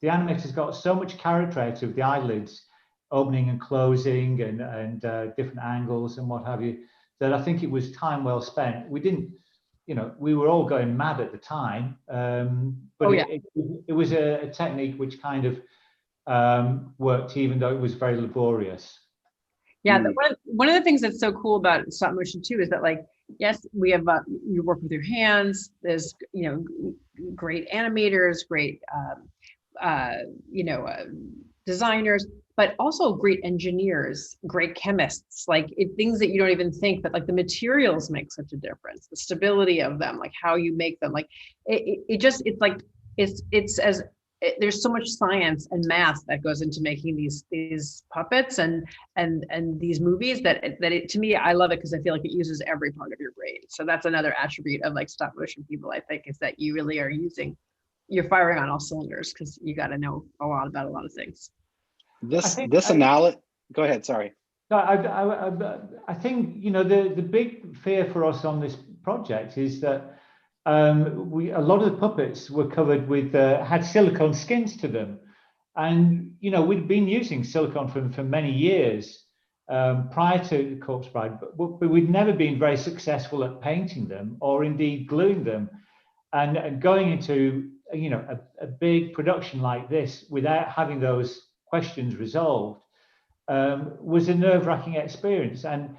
S5: animators got so much character out of the eyelids opening and closing and different angles and what have you, that I think it was time well spent. We didn't, we were all going mad at the time, but it was a technique which kind of worked, even though it was very laborious.
S2: Yeah, one of the things that's so cool about stop motion too is that, like, Yes, we have, you work with your hands. There's, great animators, great, designers, but also great engineers, great chemists, like things that you don't even think, but like the materials make such a difference, the stability of them, like how you make them, like there's so much science and math that goes into making these puppets and these movies to me, I love it because I feel like it uses every part of your brain. So that's another attribute of like stop motion people, I think, is that you really are you're firing on all cylinders because you got to know a lot about a lot of things.
S1: This analogy. Go ahead. Sorry.
S5: No, I think the big fear for us on this project is that a lot of the puppets were covered with had silicone skins to them, and we'd been using silicone for many years prior to Corpse Bride, but we'd never been very successful at painting them or indeed gluing them, and going into a big production like this without having those questions resolved was a nerve-wracking experience. And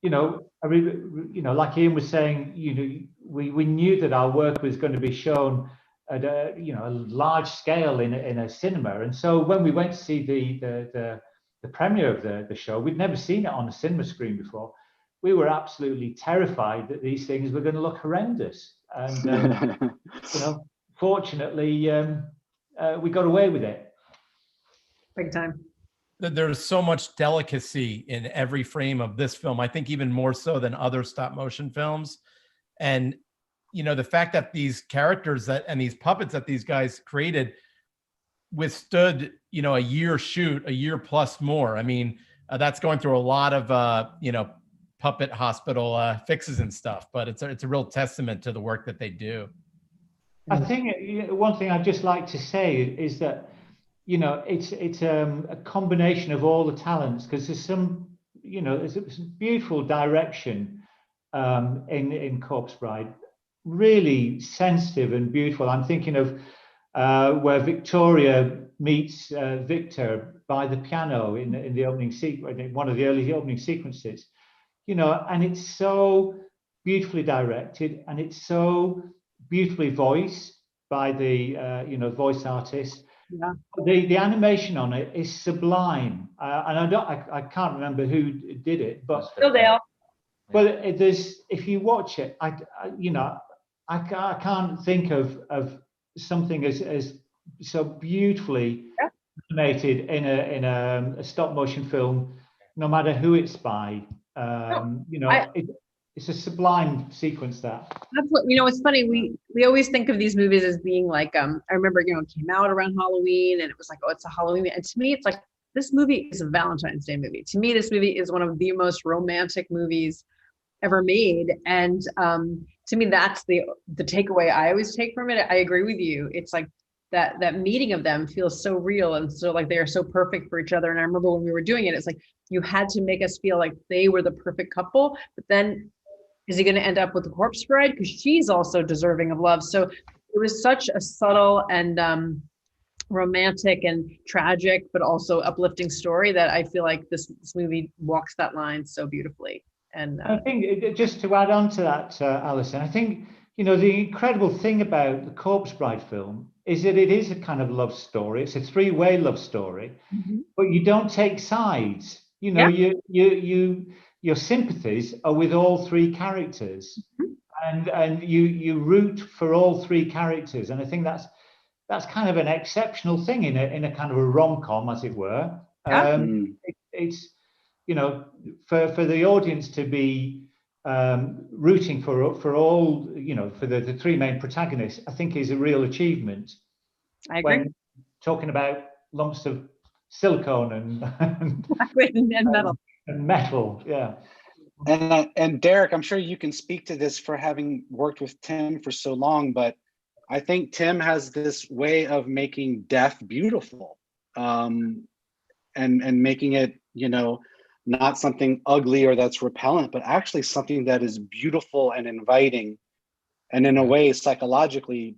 S5: like Ian was saying, we knew that our work was going to be shown at a large scale in a cinema. And so when we went to see the premiere of the show, we'd never seen it on a cinema screen before. We were absolutely terrified that these things were going to look horrendous. And fortunately, we got away with it.
S2: Big time.
S3: There's so much delicacy in every frame of this film. I think even more so than other stop motion films. And, the fact that these characters and these puppets that these guys created withstood, a year shoot, a year plus more. I mean, that's going through a lot of, puppet hospital fixes and stuff, but it's a real testament to the work that they do.
S5: I think one thing I'd just like to say is that, it's a combination of all the talents, because there's some beautiful direction in Corpse Bride, really sensitive and beautiful. I'm thinking of where Victoria meets Victor by the piano in the opening sequence, one of the early opening sequences, and it's so beautifully directed and it's so beautifully voiced by the voice artist.
S2: Yeah.
S5: The animation on it is sublime, and I can't remember who did it, but
S2: Still Dale.
S5: Well, if you watch it, I can't think of something as so beautifully animated in a stop motion film, no matter who it's by. It's a sublime sequence. That's
S2: what, it's funny. We always think of these movies as being like, I remember, it came out around Halloween and it was like, oh, it's a Halloween. And to me, it's like, this movie is a Valentine's Day movie. To me, this movie is one of the most romantic movies ever made. And to me, that's the takeaway I always take from it. I agree with you. It's like that meeting of them feels so real. And so like, they are so perfect for each other. And I remember when we were doing it, it's like, you had to make us feel like they were the perfect couple, but then is he going to end up with the Corpse Bride? Because she's also deserving of love. So it was such a subtle and romantic and tragic, but also uplifting story that I feel like this movie walks that line so beautifully. And
S5: I think just to add on to that, Allison, I think, the incredible thing about the Corpse Bride film is that it is a kind of love story. It's a three-way love story, but you don't take sides. Your sympathies are with all three characters, and you root for all three characters. And I think that's kind of an exceptional thing in a kind of a rom-com, as it were. It's for the audience to be rooting for all, for the three main protagonists, I think is a real achievement.
S2: I agree.
S5: When talking about lumps of silicone and
S2: metal.
S5: And metal, yeah.
S1: And Derek, I'm sure you can speak to this for having worked with Tim for so long, but I think Tim has this way of making death beautiful, and making it, not something ugly or that's repellent, but actually something that is beautiful and inviting, and in a way, psychologically,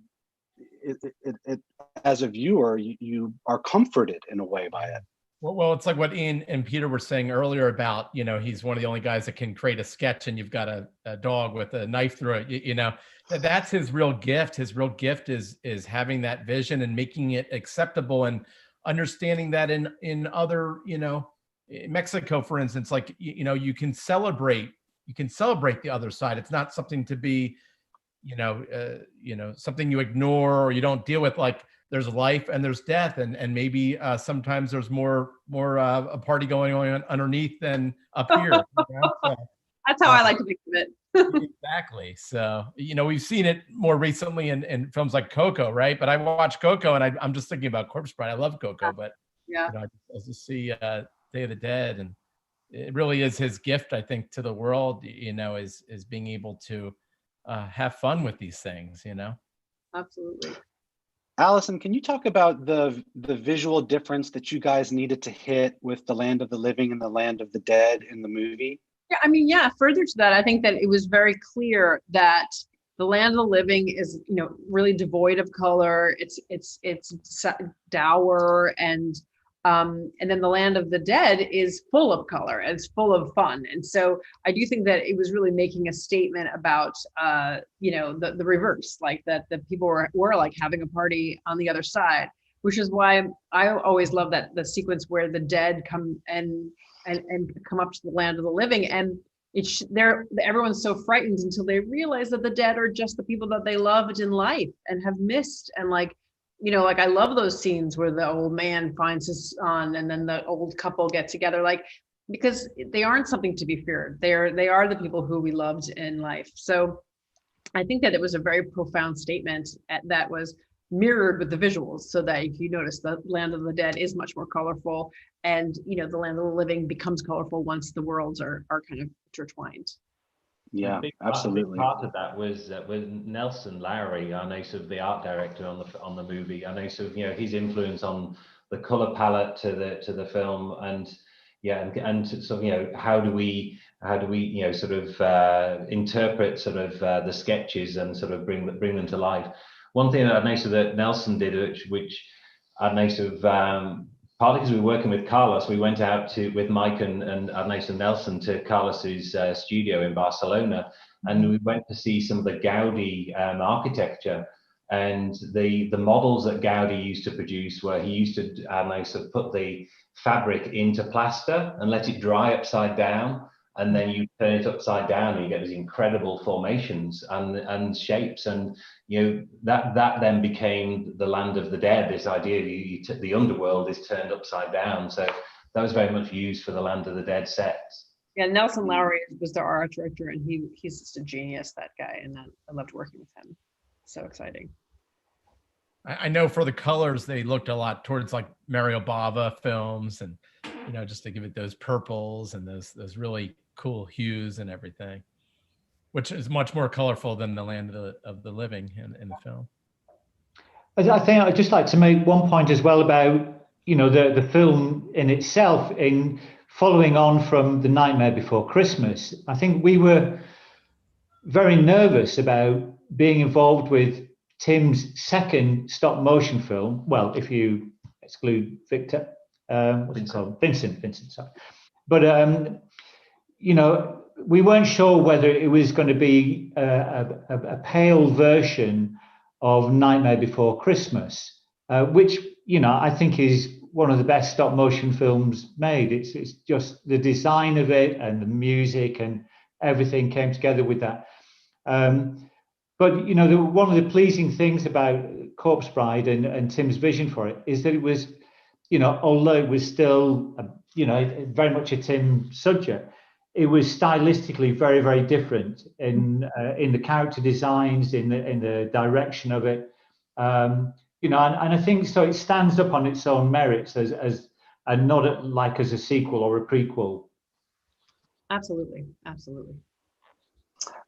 S1: it as a viewer, you are comforted in a way by it.
S3: Well, it's like what Ian and Peter were saying earlier about, he's one of the only guys that can create a sketch and you've got a dog with a knife through it, that's his real gift. His real gift is having that vision and making it acceptable and understanding that in other, in Mexico, for instance, like, you can celebrate the other side. It's not something to be, something you ignore or you don't deal with. Like, there's life and there's death, and maybe sometimes there's more a party going on underneath than up here. So,
S2: that's how I like to think of it.
S3: Exactly. So, we've seen it more recently in films like Coco, right? But I watched Coco and I'm just thinking about Corpse Bride. I love Coco, but
S2: yeah,
S3: I just see Day of the Dead, and it really is his gift, I think, to the world, is being able to have fun with these things,
S2: Absolutely.
S1: Allison, can you talk about the visual difference that you guys needed to hit with the Land of the Living and the Land of the Dead in the movie?
S2: Yeah, further to that, I think that it was very clear that the Land of the Living is, really devoid of color. It's dour, and then the Land of the Dead is full of color and it's full of fun. And so I do think that it was really making a statement about, the reverse, like that the people were like having a party on the other side, which is why I always love that the sequence where the dead come and come up to the Land of the Living, and everyone's so frightened until they realize that the dead are just the people that they loved in life and have missed. And like I love those scenes where the old man finds his son and then the old couple get together, like, because they aren't something to be feared. They are the people who we loved in life. So I think that it was a very profound statement that was mirrored with the visuals, so that if you notice, the Land of the Dead is much more colorful, and the Land of the Living becomes colorful once the worlds are kind of intertwined.
S1: Yeah, absolutely.
S4: A big part of that was Nelson Lowry, I know, sort of the art director on the movie. I know, sort of, his influence on the color palette to the film, and sort of, how do we sort of interpret sort of the sketches and sort of bring them to life. One thing that I noticed that Nelson did, which I noticed of, partly because we were working with Carlos, we went out with Mike and Nelson to Carlos's studio in Barcelona, and we went to see some of the Gaudi architecture, and the models that Gaudi used to produce, where he used to sort of put the fabric into plaster and let it dry upside down, and then you turn it upside down and you get these incredible formations and shapes, and that then became the Land of the Dead. This idea the underworld is turned upside down. So that was very much used for the Land of the Dead sets.
S2: Yeah, Nelson Lowry was the art director, and he's just a genius, that guy, and I loved working with him. So exciting.
S3: I know for the colors, they looked a lot towards like Mario Bava films, and just to give it those purples and those really cool hues and everything, which is much more colorful than the Land of the Living in the film.
S5: I think I'd just like to make one point as well about the film in itself, in following on from The Nightmare Before Christmas. I think we were very nervous about being involved with Tim's second stop motion film. Well, if you exclude Victor, what's it called? Vincent, sorry. But we weren't sure whether it was going to be a pale version of Nightmare Before Christmas, which I think is one of the best stop motion films made. It's just the design of it and the music and everything came together with that. But one of the pleasing things about Corpse Bride and Tim's vision for it is that it was, although it was still very much a Tim subject, it was stylistically very, very different in the character designs, in the direction of it, and I think so. It stands up on its own merits as and not like as a sequel or a prequel.
S2: Absolutely.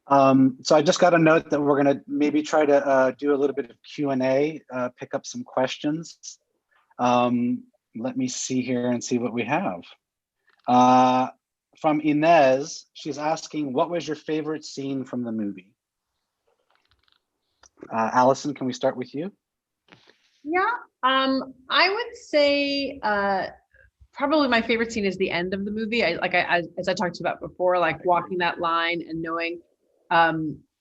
S1: So I just got a note that we're going to maybe try to do a little bit of Q&A, pick up some questions. Let me see here and see what we have. From Inez, she's asking, what was your favorite scene from the movie? Allison, can we start with you?
S2: Yeah, I would say probably my favorite scene is the end of the movie. As I talked about before, like walking that line and knowing,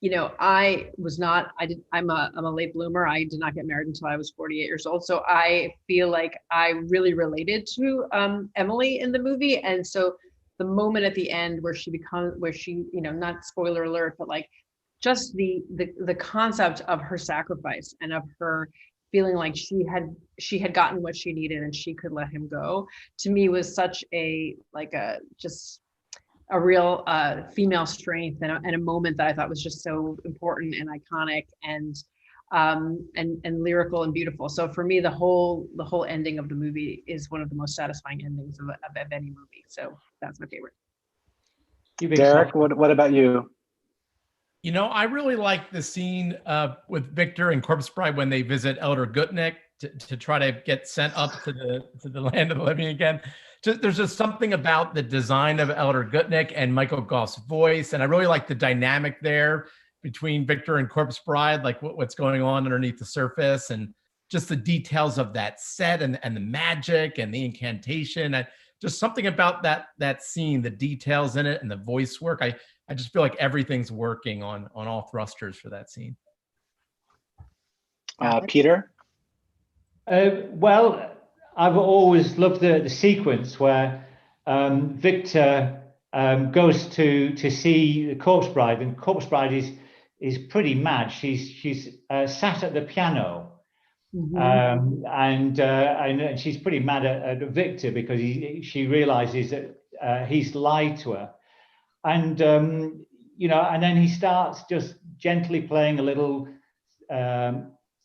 S2: you know, I'm a late bloomer. I did not get married until I was 48 years old. So I feel like I really related to Emily in the movie. And so the moment at the end where she, you know, not spoiler alert, but like just the concept of her sacrifice and of her feeling like she had gotten what she needed and she could let him go, to me was such a just a real female strength and a moment that I thought was just so important and iconic and lyrical and beautiful. So for me, the whole ending of the movie is one of the most satisfying endings of any movie. So that's my favorite.
S1: Derek, what about you?
S3: You know, I really like the scene with Victor and Corpse Bride when they visit Elder Gutnick to try to get sent up to the land of the living again. There's just something about the design of Elder Gutnick and Michael Goff's voice, and I really like the dynamic there between Victor and Corpse Bride, like what's going on underneath the surface, and just the details of that set and the magic and the incantation. Just something about that scene, the details in it and the voice work. I just feel like everything's working on all thrusters for that scene.
S1: Peter?
S5: Well, I've always loved the sequence where Victor goes to see the Corpse Bride, and Corpse Bride is pretty mad. She's sat at the piano, and she's pretty mad at Victor because she realizes that he's lied to her. And you know, and then he starts just gently playing a little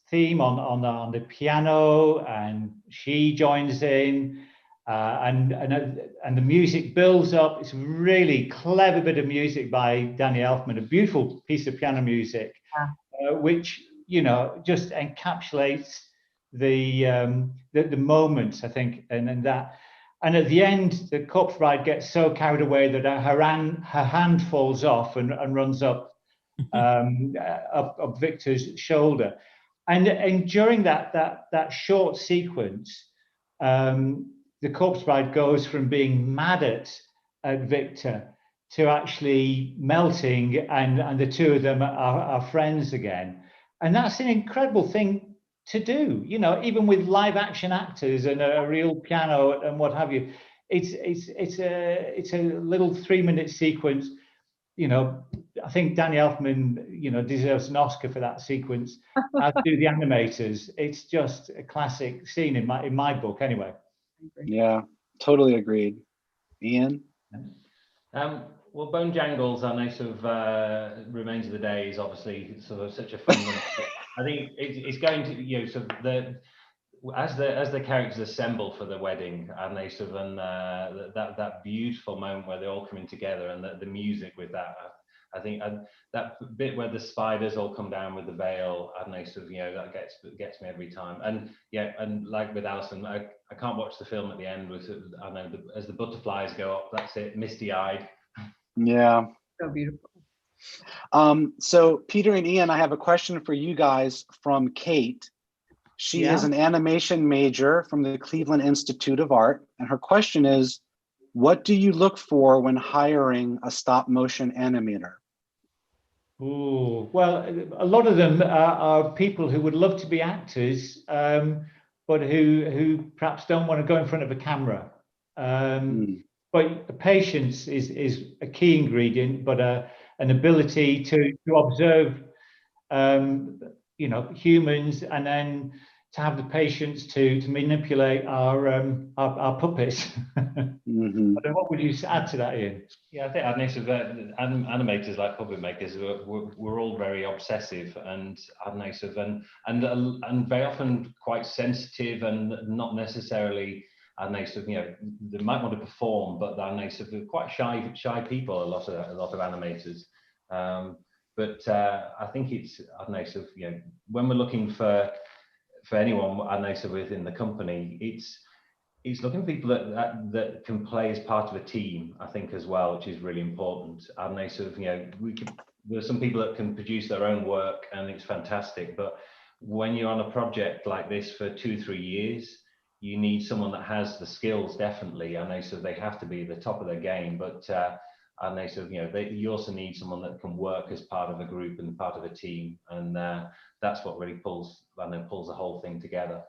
S5: theme on the piano, and she joins in, and the music builds up. It's a really clever bit of music by Danny Elfman, a beautiful piece of piano music, which, you know, just encapsulates the moments, I think, and that. And at the end, the Corpse Bride gets so carried away that her hand falls off and runs up up Victor's shoulder. And during that short sequence, the Corpse Bride goes from being mad at Victor to actually melting, and the two of them are friends again. And that's an incredible thing to do, you know, even with live action actors and a real piano and what have you. It's a little 3-minute sequence. You know, I think Danny Elfman, you know, deserves an Oscar for that sequence, as do the animators. It's just a classic scene in my book, anyway.
S1: Yeah, totally agreed. Ian?
S4: Well, Bone Jangles, I know sort of Remains of the Day is obviously sort of such a fun one. I think it's going to, you know, sort of as the characters assemble for the wedding, and they sort of that beautiful moment where they're all coming together, and the music with that. I think that bit where the spiders all come down with the veil, and they sort of, you know, that gets me every time. And yeah, and like with Allison, I can't watch the film at the end with, I know, as the butterflies go up, that's it, misty-eyed.
S1: Yeah.
S2: So beautiful.
S1: So Peter and Ian, I have a question for you guys from Kate. She is an animation major from the Cleveland Institute of Art, and her question is, what do you look for when hiring a stop motion animator?
S5: Oh, well, a lot of them are people who would love to be actors, but who perhaps don't want to go in front of a camera. But patience is a key ingredient, but an ability to observe, you know, humans, and then to have the patience to manipulate our puppets. What would you add to that, Ian?
S4: Yeah, I think I'd notice that animators, like puppet makers, we're all very obsessive, and I'd notice and very often quite sensitive, and not necessarily. And they sort of, you know, they might want to perform, but they're sort of quite shy people. A lot of animators. But I think it's, I don't know, sort of, you know, when we're looking for anyone, I know, so within the company, it's looking for people that can play as part of a team, I think, as well, which is really important. And they sort of, you know, there's some people that can produce their own work, and it's fantastic. But when you're on a project like this for 2-3 years, you need someone that has the skills, definitely. I know, so they have to be at the top of their game, but I know, so you also need someone that can work as part of a group and part of a team, and that's what really pulls the whole thing together.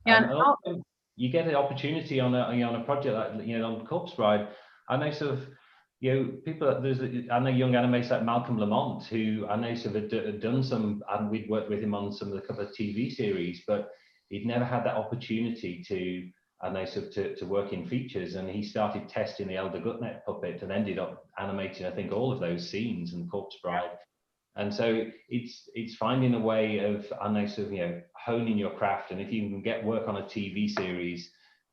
S2: Yeah,
S4: and also, you get an opportunity on a project like on Corpse Bride. I know sort of people. I know young animators like Malcolm Lamont, who I know sort of had done some, and we'd worked with him on some of the couple of TV series, but he'd never had that opportunity to work in features, and he started testing the Elder Gutnet puppet and ended up animating, I think, all of those scenes in Corpse Bride. And so it's finding a way of honing your craft, and if you can get work on a TV series,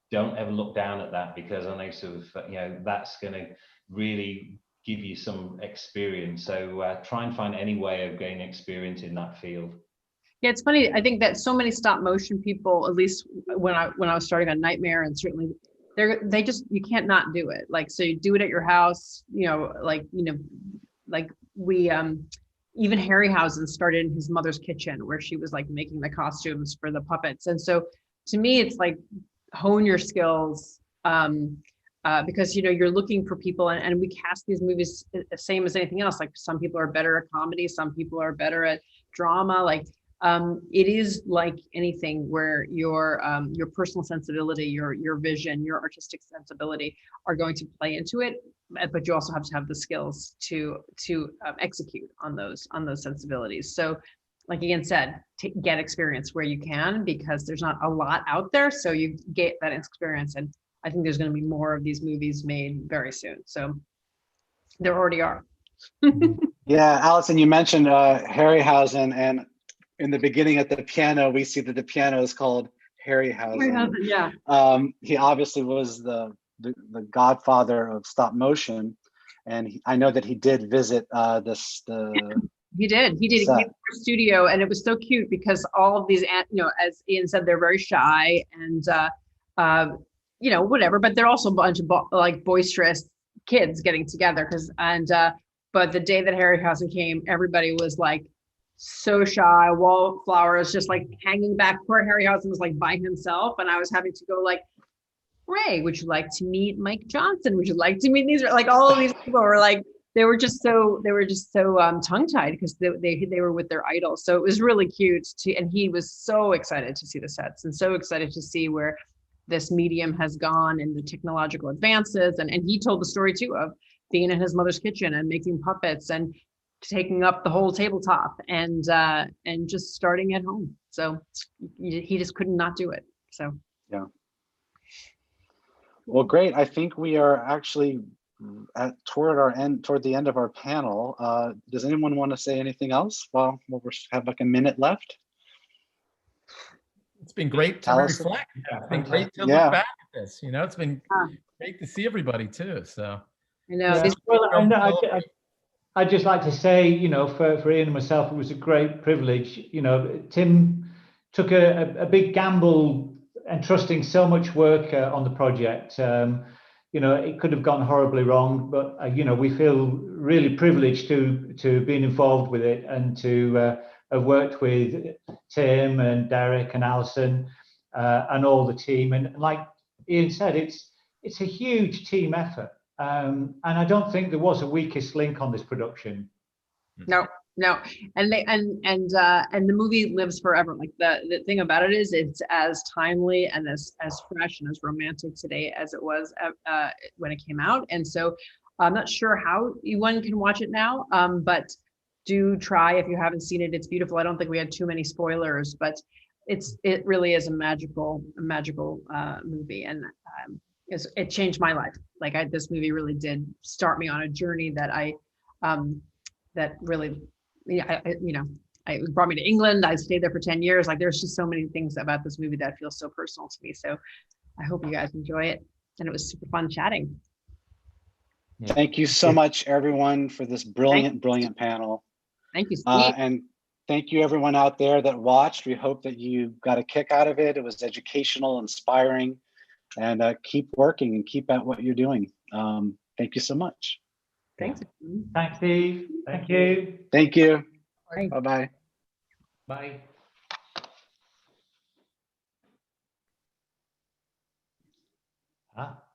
S4: don't ever look down at that, because I know that's going to really give you some experience. So try and find any way of gaining experience in that field.
S2: Yeah, it's funny. I think that so many stop motion people, at least when I was starting on Nightmare, and certainly they just, you can't not do it. Like, so you do it at your house, like we even Harryhausen started in his mother's kitchen, where she was like making the costumes for the puppets. And so to me, it's like hone your skills, because you're looking for people, and we cast these movies the same as anything else. Like, some people are better at comedy, some people are better at drama. Like, it is like anything where your personal sensibility, your vision, your artistic sensibility are going to play into it, but you also have to have the skills to execute on those sensibilities. So, like Ian said, get experience where you can, because there's not a lot out there. So you get that experience, and I think there's going to be more of these movies made very soon. So there already are.
S1: Yeah, Allison, you mentioned Harryhausen, and in the beginning at the piano, we see that the piano is called Harryhausen.
S2: Yeah.
S1: He obviously was the godfather of stop motion, and I know that he did visit
S2: He did. He came to our studio, and it was so cute, because all of these, as Ian said, they're very shy and whatever, but they're also a bunch of boisterous kids getting together. But the day that Harryhausen came, everybody was like so shy, wallflowers just like hanging back. Poor Harryhausen was like by himself, and I was having to go like, Frey, would you like to meet Mike Johnson? Would you like to meet these? Like, all of these people were like, they were just so tongue-tied, because they were with their idol. So it was really cute and he was so excited to see the sets, and so excited to see where this medium has gone and the technological advances. And he told the story too of being in his mother's kitchen and making puppets and taking up the whole tabletop and just starting at home. So he just could not do it. So
S1: yeah. Well, great. I think we are actually toward the end of our panel. Does anyone want to say anything else? Well, we have like a minute left.
S3: It's been great to reflect. It's been great to look back at this. It's been great to see everybody too. So
S2: I know.
S5: I'd just like to say, for Ian and myself, it was a great privilege. Tim took a big gamble entrusting so much work on the project. It could have gone horribly wrong, but we feel really privileged to being involved with it, and to have worked with Tim and Derek and Allison and all the team. And like Ian said, it's a huge team effort, and I don't think there was a weakest link on this production.
S2: No, and the movie lives forever. Like, the thing about it is, it's as timely and as fresh and as romantic today as it was when it came out. And so I'm not sure how one can watch it now, but do try if you haven't seen it. It's beautiful. I don't think we had too many spoilers, but it really is a magical movie, and it changed my life. Like, this movie really did start me on a journey that that really, it brought me to England. I stayed there for 10 years. Like, there's just so many things about this movie that feel so personal to me. So I hope you guys enjoy it. And it was super fun chatting.
S1: Thank you so much, everyone, for this brilliant panel.
S2: Thank you, Steve.
S1: And thank you, everyone out there that watched. We hope that you got a kick out of it. It was educational, inspiring, and keep working and keep at what you're doing. Thank you so much.
S2: Thanks.
S5: Thanks, Steve. Thank you.
S1: Thank you.
S2: Bye.
S1: Bye-bye.
S5: Bye. Ah.